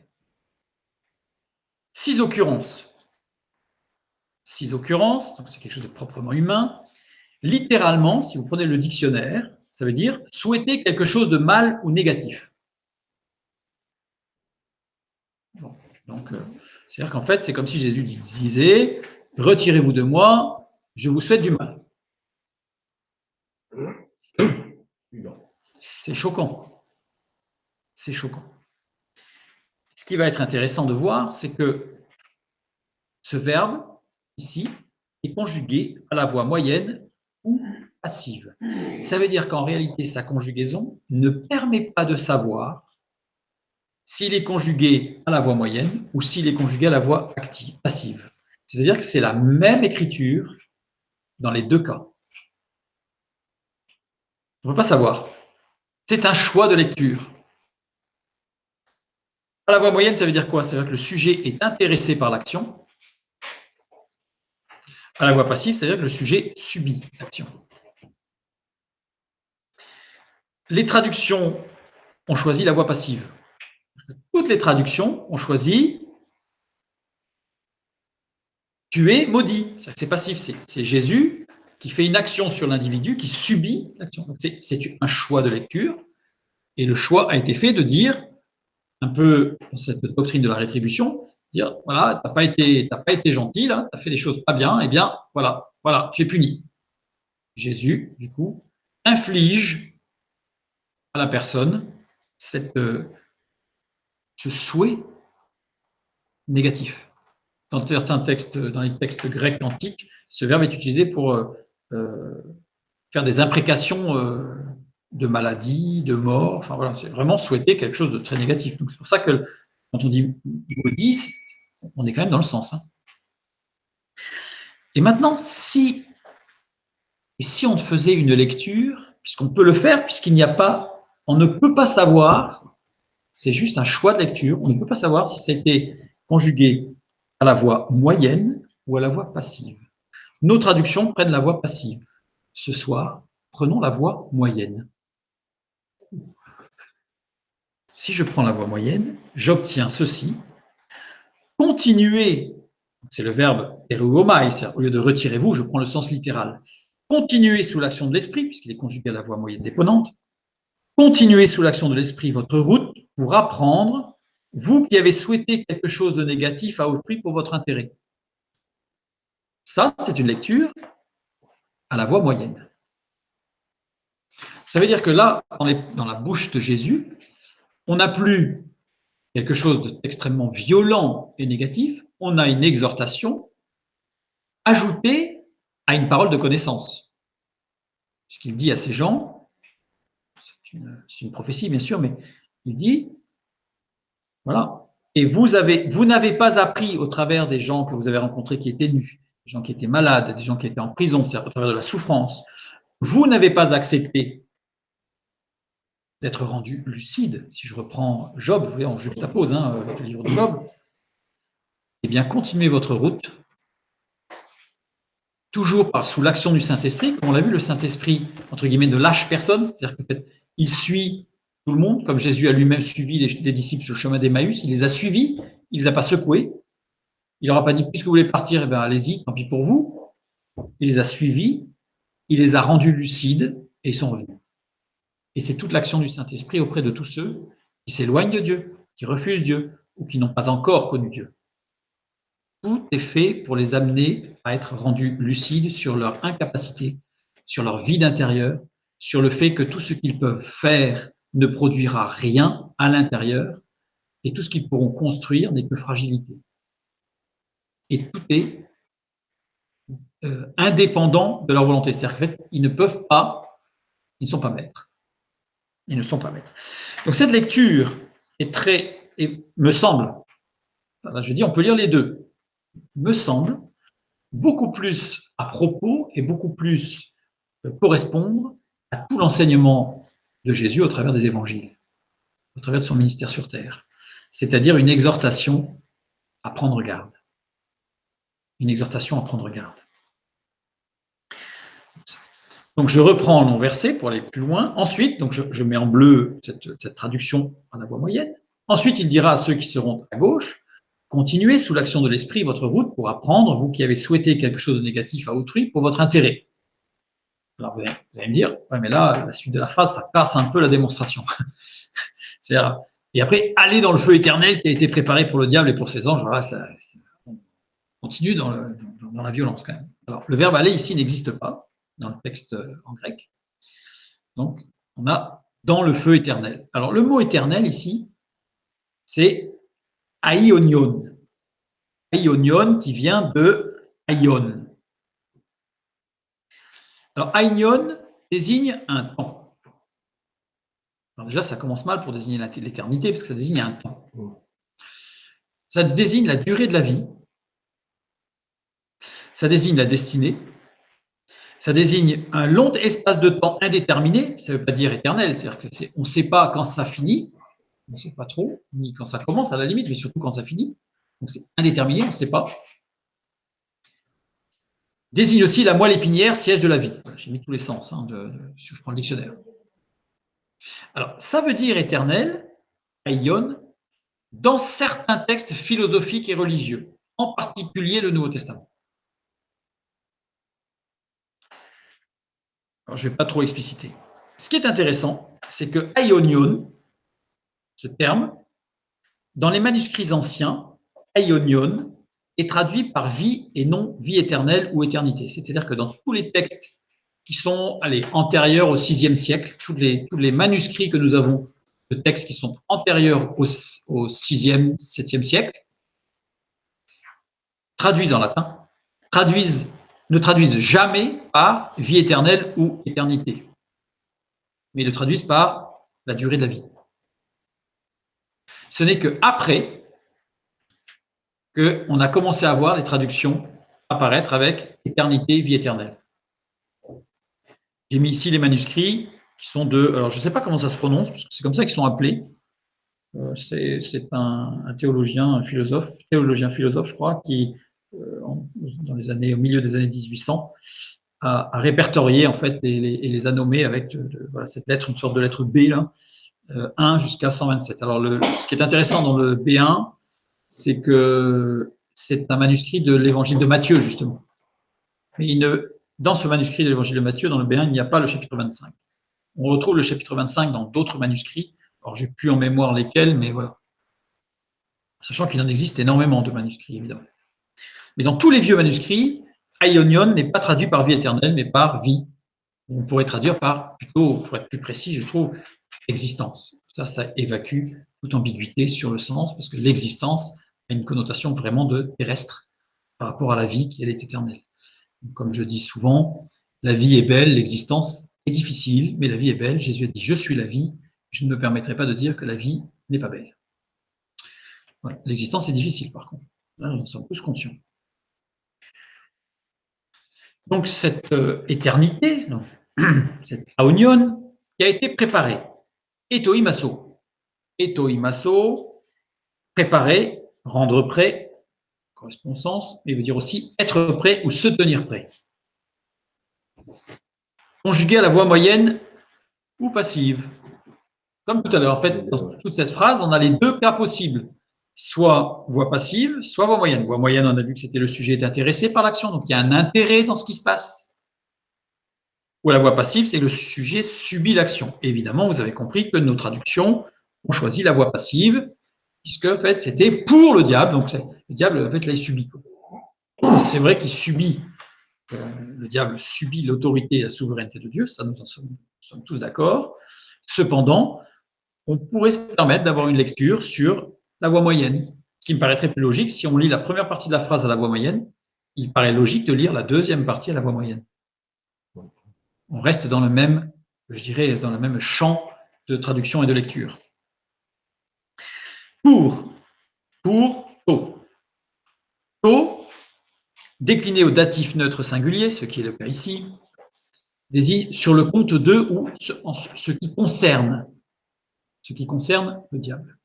6 occurrences. 6 occurrences, donc c'est quelque chose de proprement humain. Littéralement, si vous prenez le dictionnaire, ça veut dire souhaiter quelque chose de mal ou négatif. Donc, c'est-à-dire qu'en fait, c'est comme si Jésus disait « Retirez-vous de moi, Je vous souhaite du mal. Non. C'est choquant. C'est choquant. Ce qui va être intéressant de voir, c'est que ce verbe, ici, est conjugué à la voix moyenne ou passive. Ça veut dire qu'en réalité, sa conjugaison ne permet pas de savoir s'il est conjugué à la voix moyenne ou s'il est conjugué à la voix active, passive. C'est-à-dire que c'est la même écriture dans les deux cas. On ne peut pas savoir. C'est un choix de lecture. À la voix moyenne, ça veut dire quoi? Ça veut dire que le sujet est intéressé par l'action. À la voix passive, ça veut dire que le sujet subit l'action. Les traductions ont choisi la voix passive. Toutes les traductions ont choisi « tu es maudit ». C'est passif, c'est Jésus qui fait une action sur l'individu, qui subit l'action. C'est un choix de lecture, et le choix a été fait de dire, un peu dans cette doctrine de la rétribution, dire voilà, t'as pas été gentil, là, tu as fait des choses pas bien, et bien voilà, tu es puni. Jésus, du coup, inflige à la personne ce souhait négatif. Dans certains textes, dans les textes grecs antiques, ce verbe est utilisé pour faire des imprécations de maladie, de mort. Enfin voilà, c'est vraiment souhaiter quelque chose de très négatif. Donc c'est pour ça que quand on dit maudit, on est quand même dans le sens. Hein. Et maintenant, si on faisait une lecture, puisqu'on peut le faire, puisqu'il n'y a pas, on ne peut pas savoir, c'est juste un choix de lecture, on ne peut pas savoir si ça a été conjugué à la voix moyenne ou à la voix passive. Nos traductions prennent la voix passive. Ce soir, prenons la voix moyenne. Si je prends la voix moyenne, j'obtiens ceci. Continuez, c'est le verbe erugomai, au lieu de retirez-vous, je prends le sens littéral. Continuez sous l'action de l'esprit, puisqu'il est conjugué à la voix moyenne déponente. Continuez sous l'action de l'esprit votre route pour apprendre, vous qui avez souhaité quelque chose de négatif à autrui pour votre intérêt. Ça, c'est une lecture à la voix moyenne. Ça veut dire que là, on est dans la bouche de Jésus, on n'a plus quelque chose d'extrêmement violent et négatif, on a une exhortation ajoutée à une parole de connaissance. Ce qu'il dit à ces gens, c'est une prophétie bien sûr, mais il dit, voilà, et vous n'avez pas appris au travers des gens que vous avez rencontrés qui étaient nus, des gens qui étaient malades, des gens qui étaient en prison, c'est-à-dire au travers de la souffrance, vous n'avez pas accepté d'être rendu lucide. Si je reprends Job, vous voyez, on juxtapose le livre de Job, eh bien, continuez votre route, toujours sous l'action du Saint-Esprit. Comme on l'a vu, le Saint-Esprit, entre guillemets, ne lâche personne, c'est-à-dire qu'il suit tout le monde, comme Jésus a lui-même suivi les disciples sur le chemin d'Emmaüs, il les a suivis, il ne les a pas secoués, il leur a pas dit, puisque vous voulez partir, eh bien, allez-y, tant pis pour vous. Il les a suivis, il les a rendus lucides, et ils sont revenus. Et c'est toute l'action du Saint-Esprit auprès de tous ceux qui s'éloignent de Dieu, qui refusent Dieu, ou qui n'ont pas encore connu Dieu. Tout est fait pour les amener à être rendus lucides sur leur incapacité, sur leur vide intérieur, sur le fait que tout ce qu'ils peuvent faire ne produira rien à l'intérieur, et tout ce qu'ils pourront construire n'est que fragilité. Et tout est indépendant de leur volonté. C'est-à-dire qu'en fait, ils ne peuvent pas, ils ne sont pas maîtres. Ils ne sont pas maîtres. Donc cette lecture me semble, je dis on peut lire les deux, me semble beaucoup plus à propos et beaucoup plus correspondre à tout l'enseignement de Jésus au travers des évangiles, au travers de son ministère sur terre. C'est-à-dire une exhortation à prendre garde. Une exhortation à prendre garde. Donc je reprends mon verset pour aller plus loin. Ensuite, donc je mets en bleu cette traduction en la voix moyenne. Ensuite, il dira à ceux qui seront à gauche, continuez sous l'action de l'esprit votre route pour apprendre, vous qui avez souhaité quelque chose de négatif à autrui, pour votre intérêt. Alors vous allez me dire, ouais, mais là, la suite de la phrase, ça casse un peu la démonstration. Et après, aller dans le feu éternel qui a été préparé pour le diable et pour ses anges, voilà, on continue dans la violence quand même. Alors, le verbe aller ici n'existe pas dans le texte en grec. Donc, on a dans le feu éternel. Alors, le mot éternel ici, c'est aionion. Aionion qui vient de aion. Alors, aionion désigne un temps. Alors déjà, ça commence mal pour désigner l'éternité, parce que ça désigne un temps. Ça désigne la durée de la vie. Ça désigne la destinée. Ça désigne un long espace de temps indéterminé. Ça ne veut pas dire éternel. C'est-à-dire qu'on ne sait pas quand ça finit. On ne sait pas trop, ni quand ça commence à la limite, mais surtout quand ça finit. Donc c'est indéterminé, on ne sait pas. Désigne aussi la moelle épinière, siège de la vie. J'ai mis tous les sens, si je prends le dictionnaire. Alors, ça veut dire éternel, aion, dans certains textes philosophiques et religieux, en particulier le Nouveau Testament. Alors, je ne vais pas trop expliciter. Ce qui est intéressant, c'est que aionion, ce terme, dans les manuscrits anciens, aionion est traduit par vie et non vie éternelle ou éternité. C'est-à-dire que dans tous les textes qui sont antérieurs au VIe siècle, tous les manuscrits que nous avons de textes qui sont antérieurs au VIe, VIIe siècle, traduisent en latin, ne traduisent jamais par vie éternelle ou éternité, mais le traduisent par la durée de la vie. Ce n'est qu'après qu'on a commencé à voir les traductions apparaître avec éternité, vie éternelle. J'ai mis ici les manuscrits qui sont alors je ne sais pas comment ça se prononce, parce que c'est comme ça qu'ils sont appelés. C'est un théologien, un philosophe, je crois, qui, dans au milieu des années 1800, a répertorié en fait et les a nommés avec voilà, cette lettre, une sorte de lettre B, là, 1 jusqu'à 127. Alors, ce qui est intéressant dans le B1, c'est que c'est un manuscrit de l'évangile de Matthieu, justement. Mais dans ce manuscrit de l'évangile de Matthieu, dans le B1, il n'y a pas le chapitre 25. On retrouve le chapitre 25 dans d'autres manuscrits. Alors, j'ai plus en mémoire lesquels, mais voilà. Sachant qu'il en existe énormément de manuscrits, évidemment. Mais dans tous les vieux manuscrits, aionion n'est pas traduit par vie éternelle, mais par vie. On pourrait traduire par, plutôt, pour être plus précis, je trouve, existence. Ça évacue toute ambiguïté sur le sens, parce que l'existence a une connotation vraiment de terrestre par rapport à la vie qui, elle, est éternelle. Donc, comme je dis souvent, la vie est belle, l'existence est difficile, mais la vie est belle. Jésus a dit « Je suis la vie ». Je ne me permettrai pas de dire que la vie n'est pas belle. Voilà. L'existence est difficile, par contre. Là, nous en sommes tous conscients. Donc, cette éternité, cette aonion, qui a été préparée, etoimasso. Etoimasso, préparer, rendre prêt, correspond au sens, mais veut dire aussi être prêt ou se tenir prêt. Conjugué à la voix moyenne ou passive. Comme tout à l'heure, en fait, dans toute cette phrase, on a les deux cas possibles. Soit voix passive, soit voix moyenne. Voix moyenne, on a vu que c'était le sujet est intéressé par l'action, donc il y a un intérêt dans ce qui se passe. Ou la voix passive, c'est que le sujet subit l'action. Évidemment, vous avez compris que nos traductions ont choisi la voix passive, puisque en fait, c'était pour le diable. Donc le diable, en fait, là, il subit. C'est vrai qu'il subit. Le diable subit l'autorité et la souveraineté de Dieu, ça nous en sommes tous d'accord. Cependant, on pourrait se permettre d'avoir une lecture sur la voix moyenne, ce qui me paraîtrait plus logique. Si on lit la première partie de la phrase à la voix moyenne, il paraît logique de lire la deuxième partie à la voix moyenne. On reste dans le même, je dirais, dans le même champ de traduction et de lecture. Pour tôt. Tôt, décliné au datif neutre singulier, ce qui est le cas ici, désigne sur le compte de ou ce qui concerne le diable.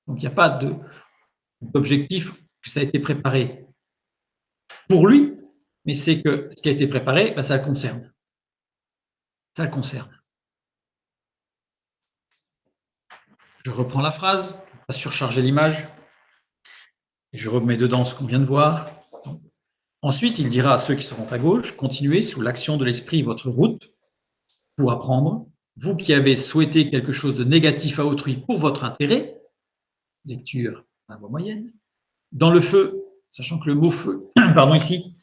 Donc il n'y a pas d'objectif que ça a été préparé pour lui, mais c'est que ce qui a été préparé, ça le concerne. Ça le concerne. Je reprends la phrase, pour ne pas surcharger l'image, et je remets dedans ce qu'on vient de voir. Donc, ensuite, il dira à ceux qui seront à gauche, continuez sous l'action de l'esprit votre route pour apprendre. Vous qui avez souhaité quelque chose de négatif à autrui pour votre intérêt, lecture à la voix moyenne, dans le feu, sachant que le mot feu, pardon, ici,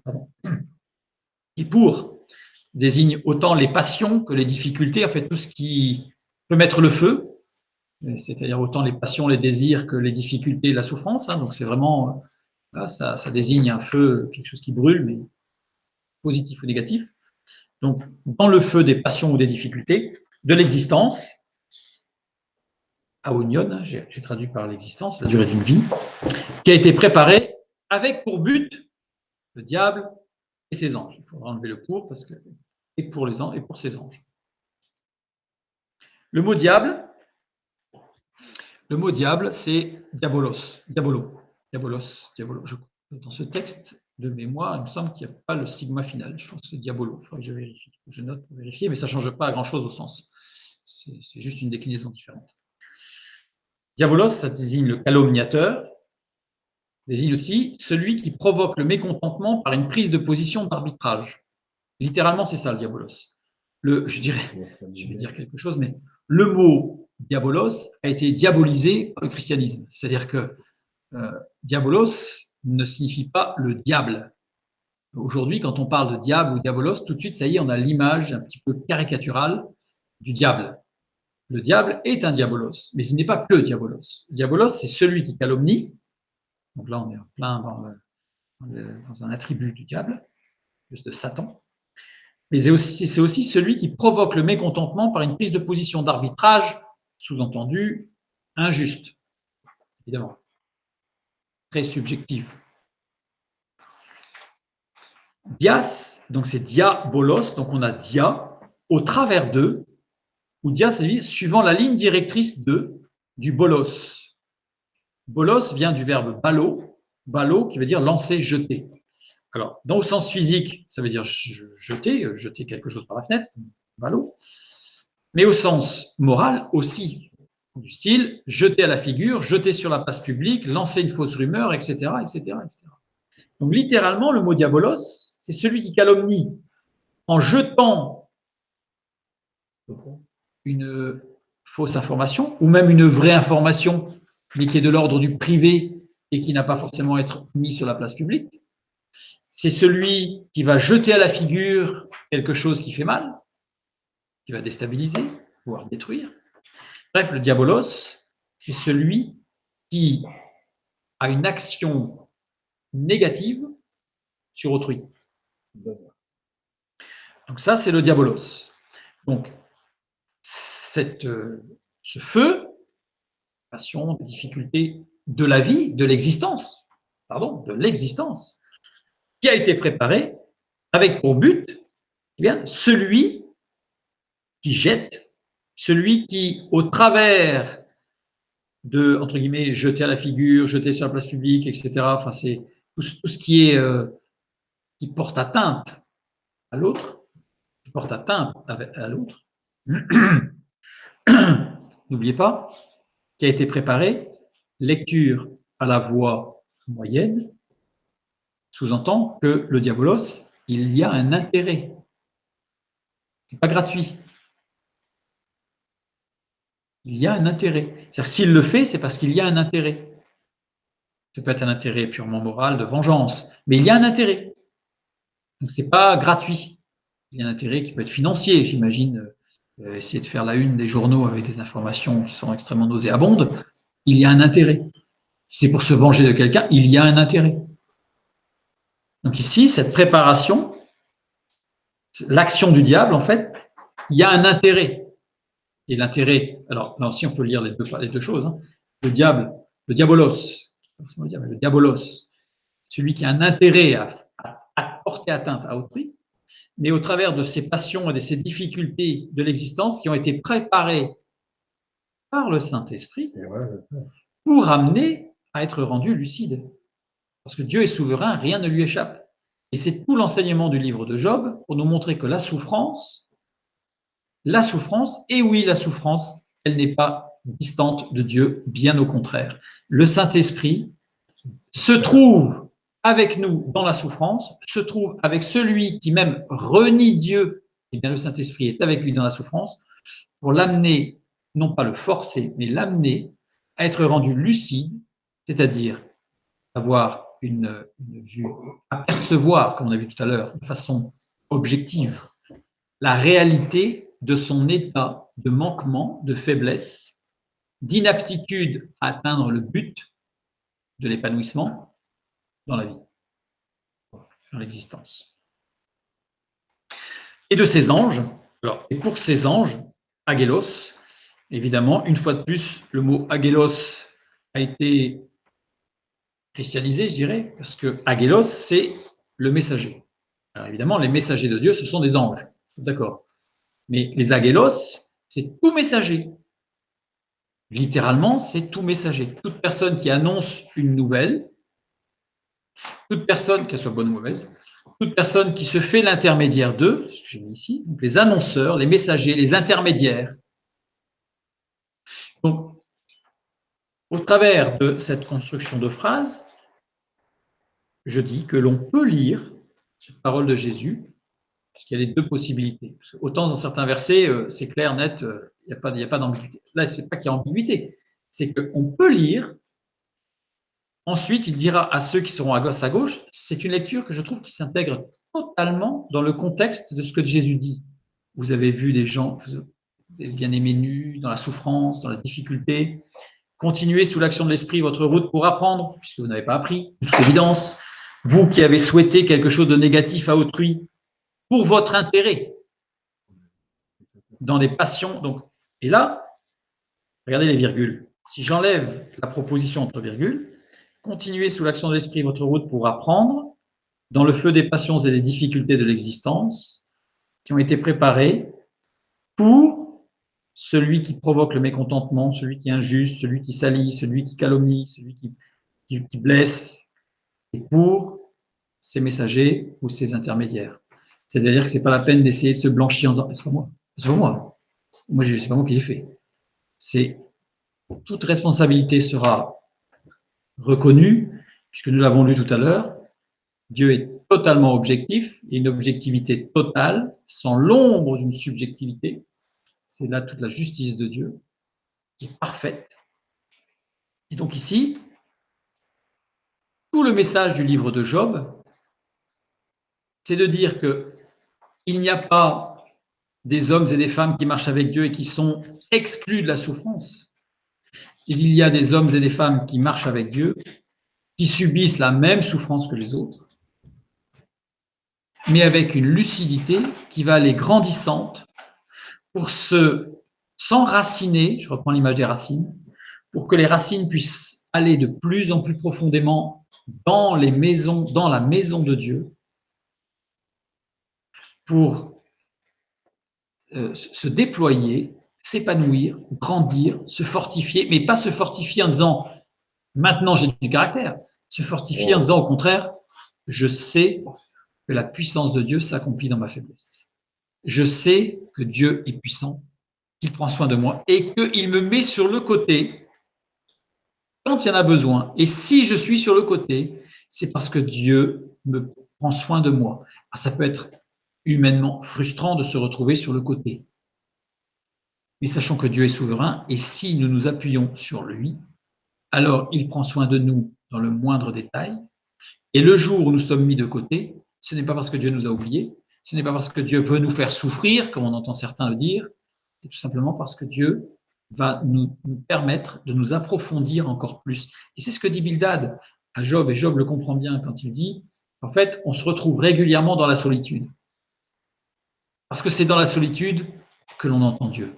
Pardon. Kippour désigne autant les passions que les difficultés, en fait tout ce qui peut mettre le feu, c'est-à-dire autant les passions, les désirs que les difficultés, la souffrance. Donc c'est vraiment, là, ça désigne un feu, quelque chose qui brûle, mais positif ou négatif. Donc dans le feu des passions ou des difficultés, de l'existence, aonion, j'ai traduit par l'existence, la durée d'une vie, qui a été préparée avec pour but le diable et ses anges. Il faudra enlever le pour parce que et pour les anges et pour ses anges. Le mot diable, c'est diabolos, diabolo. Dans ce texte de mémoire, il me semble qu'il n'y a pas le sigma final. Je pense que c'est diabolo. Il faudrait que je vérifie. Je note pour vérifier, mais ça ne change pas grand-chose au sens. C'est juste une déclinaison différente. Diabolos, ça désigne le calomniateur, désigne aussi celui qui provoque le mécontentement par une prise de position d'arbitrage. Littéralement, c'est ça le diabolos. Je vais dire quelque chose, mais le mot diabolos a été diabolisé par le christianisme. C'est-à-dire que diabolos ne signifie pas le diable. Aujourd'hui, quand on parle de diable ou diabolos, tout de suite, ça y est, on a l'image un petit peu caricaturale du diable. Le diable est un diabolos, mais il n'est pas que diabolos. Le diabolos, c'est celui qui calomnie. Donc là, on est en plein dans un attribut du diable, de Satan. Mais c'est aussi celui qui provoque le mécontentement par une prise de position d'arbitrage, sous-entendu injuste, évidemment, très subjective. Dias, donc c'est diabolos, donc on a dia, au travers de, ou dia, c'est suivant la ligne directrice du bolos. Bolos vient du verbe balo qui veut dire lancer, jeter. Alors, dans le sens physique, ça veut dire jeter quelque chose par la fenêtre, balo. Mais au sens moral aussi, du style jeter à la figure, jeter sur la place publique, lancer une fausse rumeur, etc., etc., etc. Donc littéralement, le mot diabolos, c'est celui qui calomnie en jetant une fausse information ou même une vraie information, mais qui est de l'ordre du privé et qui n'a pas forcément à être mis sur la place publique. C'est celui qui va jeter à la figure quelque chose qui fait mal, qui va déstabiliser, voire détruire. Bref, le diabolos, c'est celui qui a une action négative sur autrui. Donc ça, c'est le diabolos. Donc, ce feu, passion, difficulté de la vie, de l'existence, qui a été préparé avec pour but, eh bien, celui qui jette, celui qui, au travers de, entre guillemets, jeter à la figure, jeter sur la place publique, etc., enfin, c'est tout ce qui est qui porte atteinte à l'autre, N'oubliez pas, qui a été préparé, lecture à la voix moyenne, sous-entend que le diabolos, il y a un intérêt. Ce n'est pas gratuit. Il y a un intérêt. C'est-à-dire s'il le fait, c'est parce qu'il y a un intérêt. Ça peut être un intérêt purement moral, de vengeance, mais il y a un intérêt. Donc ce n'est pas gratuit. Il y a un intérêt qui peut être financier, j'imagine. Essayer de faire la une des journaux avec des informations qui sont extrêmement nauséabondes, il y a un intérêt. Si c'est pour se venger de quelqu'un, il y a un intérêt. Donc ici, cette préparation, l'action du diable, en fait, il y a un intérêt. Et l'intérêt, alors là aussi on peut lire les deux choses, hein. Le diabolos, celui qui a un intérêt à porter atteinte à autrui, mais au travers de ces passions et de ces difficultés de l'existence qui ont été préparées par le Saint-Esprit pour amener à être rendu lucide. Parce que Dieu est souverain, rien ne lui échappe. Et c'est tout l'enseignement du livre de Job pour nous montrer que la souffrance, et oui, la souffrance, elle n'est pas distante de Dieu, bien au contraire. Le Saint-Esprit se trouve avec nous dans la souffrance, se trouve avec celui qui même renie Dieu, et bien le Saint-Esprit est avec lui dans la souffrance, pour l'amener, non pas le forcer, mais l'amener à être rendu lucide, c'est-à-dire avoir une vue, apercevoir, comme on a vu tout à l'heure, de façon objective, la réalité de son état de manquement, de faiblesse, d'inaptitude à atteindre le but de l'épanouissement dans la vie, dans l'existence. Et de ces anges, alors, et pour ces anges, agélos, évidemment, une fois de plus, le mot agélos a été christianisé, je dirais, parce que agélos, c'est le messager. Alors évidemment, les messagers de Dieu, ce sont des anges, d'accord. Mais les agélos, c'est tout messager. Littéralement, c'est tout messager. Toute personne qui annonce une nouvelle, toute personne, qu'elle soit bonne ou mauvaise, toute personne qui se fait l'intermédiaire d'eux, ce que j'ai mis ici, donc les annonceurs, les messagers, les intermédiaires. Donc, au travers de cette construction de phrases, je dis que l'on peut lire cette parole de Jésus, puisqu'il y a les deux possibilités. Autant dans certains versets, c'est clair, net, il n'y a pas d'ambiguïté. Là, ce n'est pas qu'il y a ambiguïté, c'est qu'on peut lire. Ensuite, il dira à ceux qui seront à gauche, c'est une lecture que je trouve qui s'intègre totalement dans le contexte de ce que Jésus dit. Vous avez vu des gens, des bien-aimés nus, dans la souffrance, dans la difficulté. Continuez sous l'action de l'Esprit votre route pour apprendre, puisque vous n'avez pas appris, de toute évidence. Vous qui avez souhaité quelque chose de négatif à autrui, pour votre intérêt, dans des passions. Donc, et là, regardez les virgules. Si j'enlève la proposition entre virgules, continuez sous l'action de l'Esprit votre route pour apprendre, dans le feu des passions et des difficultés de l'existence, qui ont été préparées pour celui qui provoque le mécontentement, celui qui est injuste, celui qui salit, celui qui calomnie, celui qui blesse, et pour ses messagers ou ses intermédiaires. C'est-à-dire que ce n'est pas la peine d'essayer de se blanchir en disant « c'est pas moi, c'est pas moi, c'est pas moi qui l'ai fait ». C'est toute responsabilité sera reconnue, puisque nous l'avons lu tout à l'heure, Dieu est totalement objectif, et une objectivité totale, sans l'ombre d'une subjectivité. C'est là toute la justice de Dieu, qui est parfaite. Et donc ici, tout le message du livre de Job, c'est de dire qu'il n'y a pas des hommes et des femmes qui marchent avec Dieu et qui sont exclus de la souffrance. Il y a des hommes et des femmes qui marchent avec Dieu, qui subissent la même souffrance que les autres, mais avec une lucidité qui va aller grandissante pour s'enraciner, je reprends l'image des racines, pour que les racines puissent aller de plus en plus profondément dans la maison de Dieu, pour se déployer, s'épanouir, grandir, se fortifier, mais pas se fortifier en disant « maintenant j'ai du caractère », se fortifier en disant au contraire « je sais que la puissance de Dieu s'accomplit dans ma faiblesse. Je sais que Dieu est puissant, qu'il prend soin de moi et qu'il me met sur le côté quand il y en a besoin. Et si je suis sur le côté, c'est parce que Dieu me prend soin de moi. » Ça peut être humainement frustrant de se retrouver sur le côté. Mais sachons que Dieu est souverain et si nous nous appuyons sur lui, alors il prend soin de nous dans le moindre détail. Et le jour où nous sommes mis de côté, ce n'est pas parce que Dieu nous a oubliés, ce n'est pas parce que Dieu veut nous faire souffrir, comme on entend certains le dire, c'est tout simplement parce que Dieu va nous permettre de nous approfondir encore plus. Et c'est ce que dit Bildad à Job, et Job le comprend bien quand il dit, en fait, on se retrouve régulièrement dans la solitude. Parce que c'est dans la solitude que l'on entend Dieu.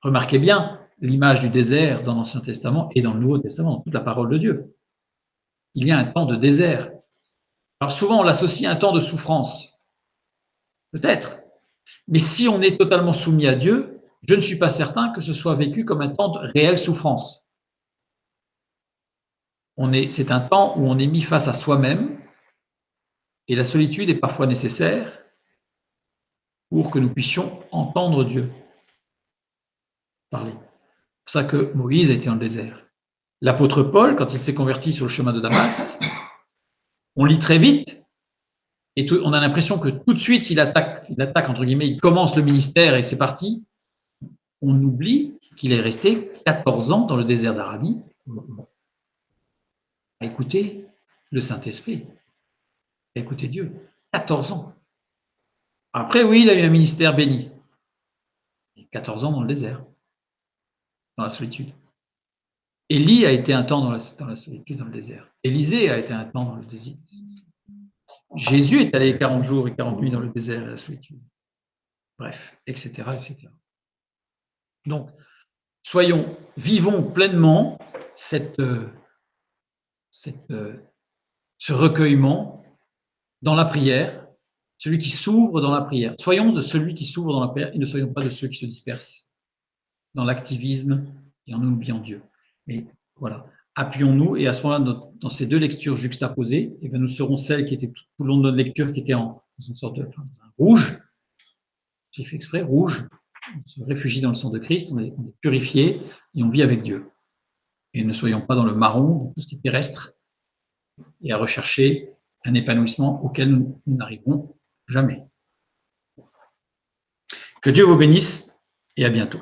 Remarquez bien l'image du désert dans l'Ancien Testament et dans le Nouveau Testament, dans toute la parole de Dieu. Il y a un temps de désert. Alors souvent, on l'associe à un temps de souffrance. Peut-être. Mais si on est totalement soumis à Dieu, je ne suis pas certain que ce soit vécu comme un temps de réelle souffrance. C'est un temps où on est mis face à soi-même et la solitude est parfois nécessaire pour que nous puissions entendre Dieu parler. C'est pour ça que Moïse a été dans le désert. L'apôtre Paul, quand il s'est converti sur le chemin de Damas, on lit très vite et on a l'impression que tout de suite, il attaque, entre guillemets, il commence le ministère et c'est parti. On oublie qu'il est resté 14 ans dans le désert d'Arabie à écouter le Saint-Esprit. Écoutez Dieu. 14 ans. Après, oui, il a eu un ministère béni. 14 ans dans le désert, dans la solitude. Élie a été un temps dans la solitude, dans le désert. Élisée a été un temps dans le désert. Jésus est allé 40 jours et 40 nuits dans le désert et la solitude. Bref, etc., etc. Donc, vivons pleinement ce recueillement dans la prière, celui qui s'ouvre dans la prière. Soyons de celui qui s'ouvre dans la prière et ne soyons pas de ceux qui se dispersent dans l'activisme et en oubliant Dieu. Mais voilà, appuyons-nous et à ce moment-là, dans ces deux lectures juxtaposées, et bien nous serons celles qui étaient tout au long de notre lecture, qui étaient dans une sorte de rouge. J'ai fait exprès, rouge. On se réfugie dans le sang de Christ, on est purifié et on vit avec Dieu. Et ne soyons pas dans le marron, tout ce qui est terrestre, et à rechercher un épanouissement auquel nous n'arriverons jamais. Que Dieu vous bénisse et à bientôt.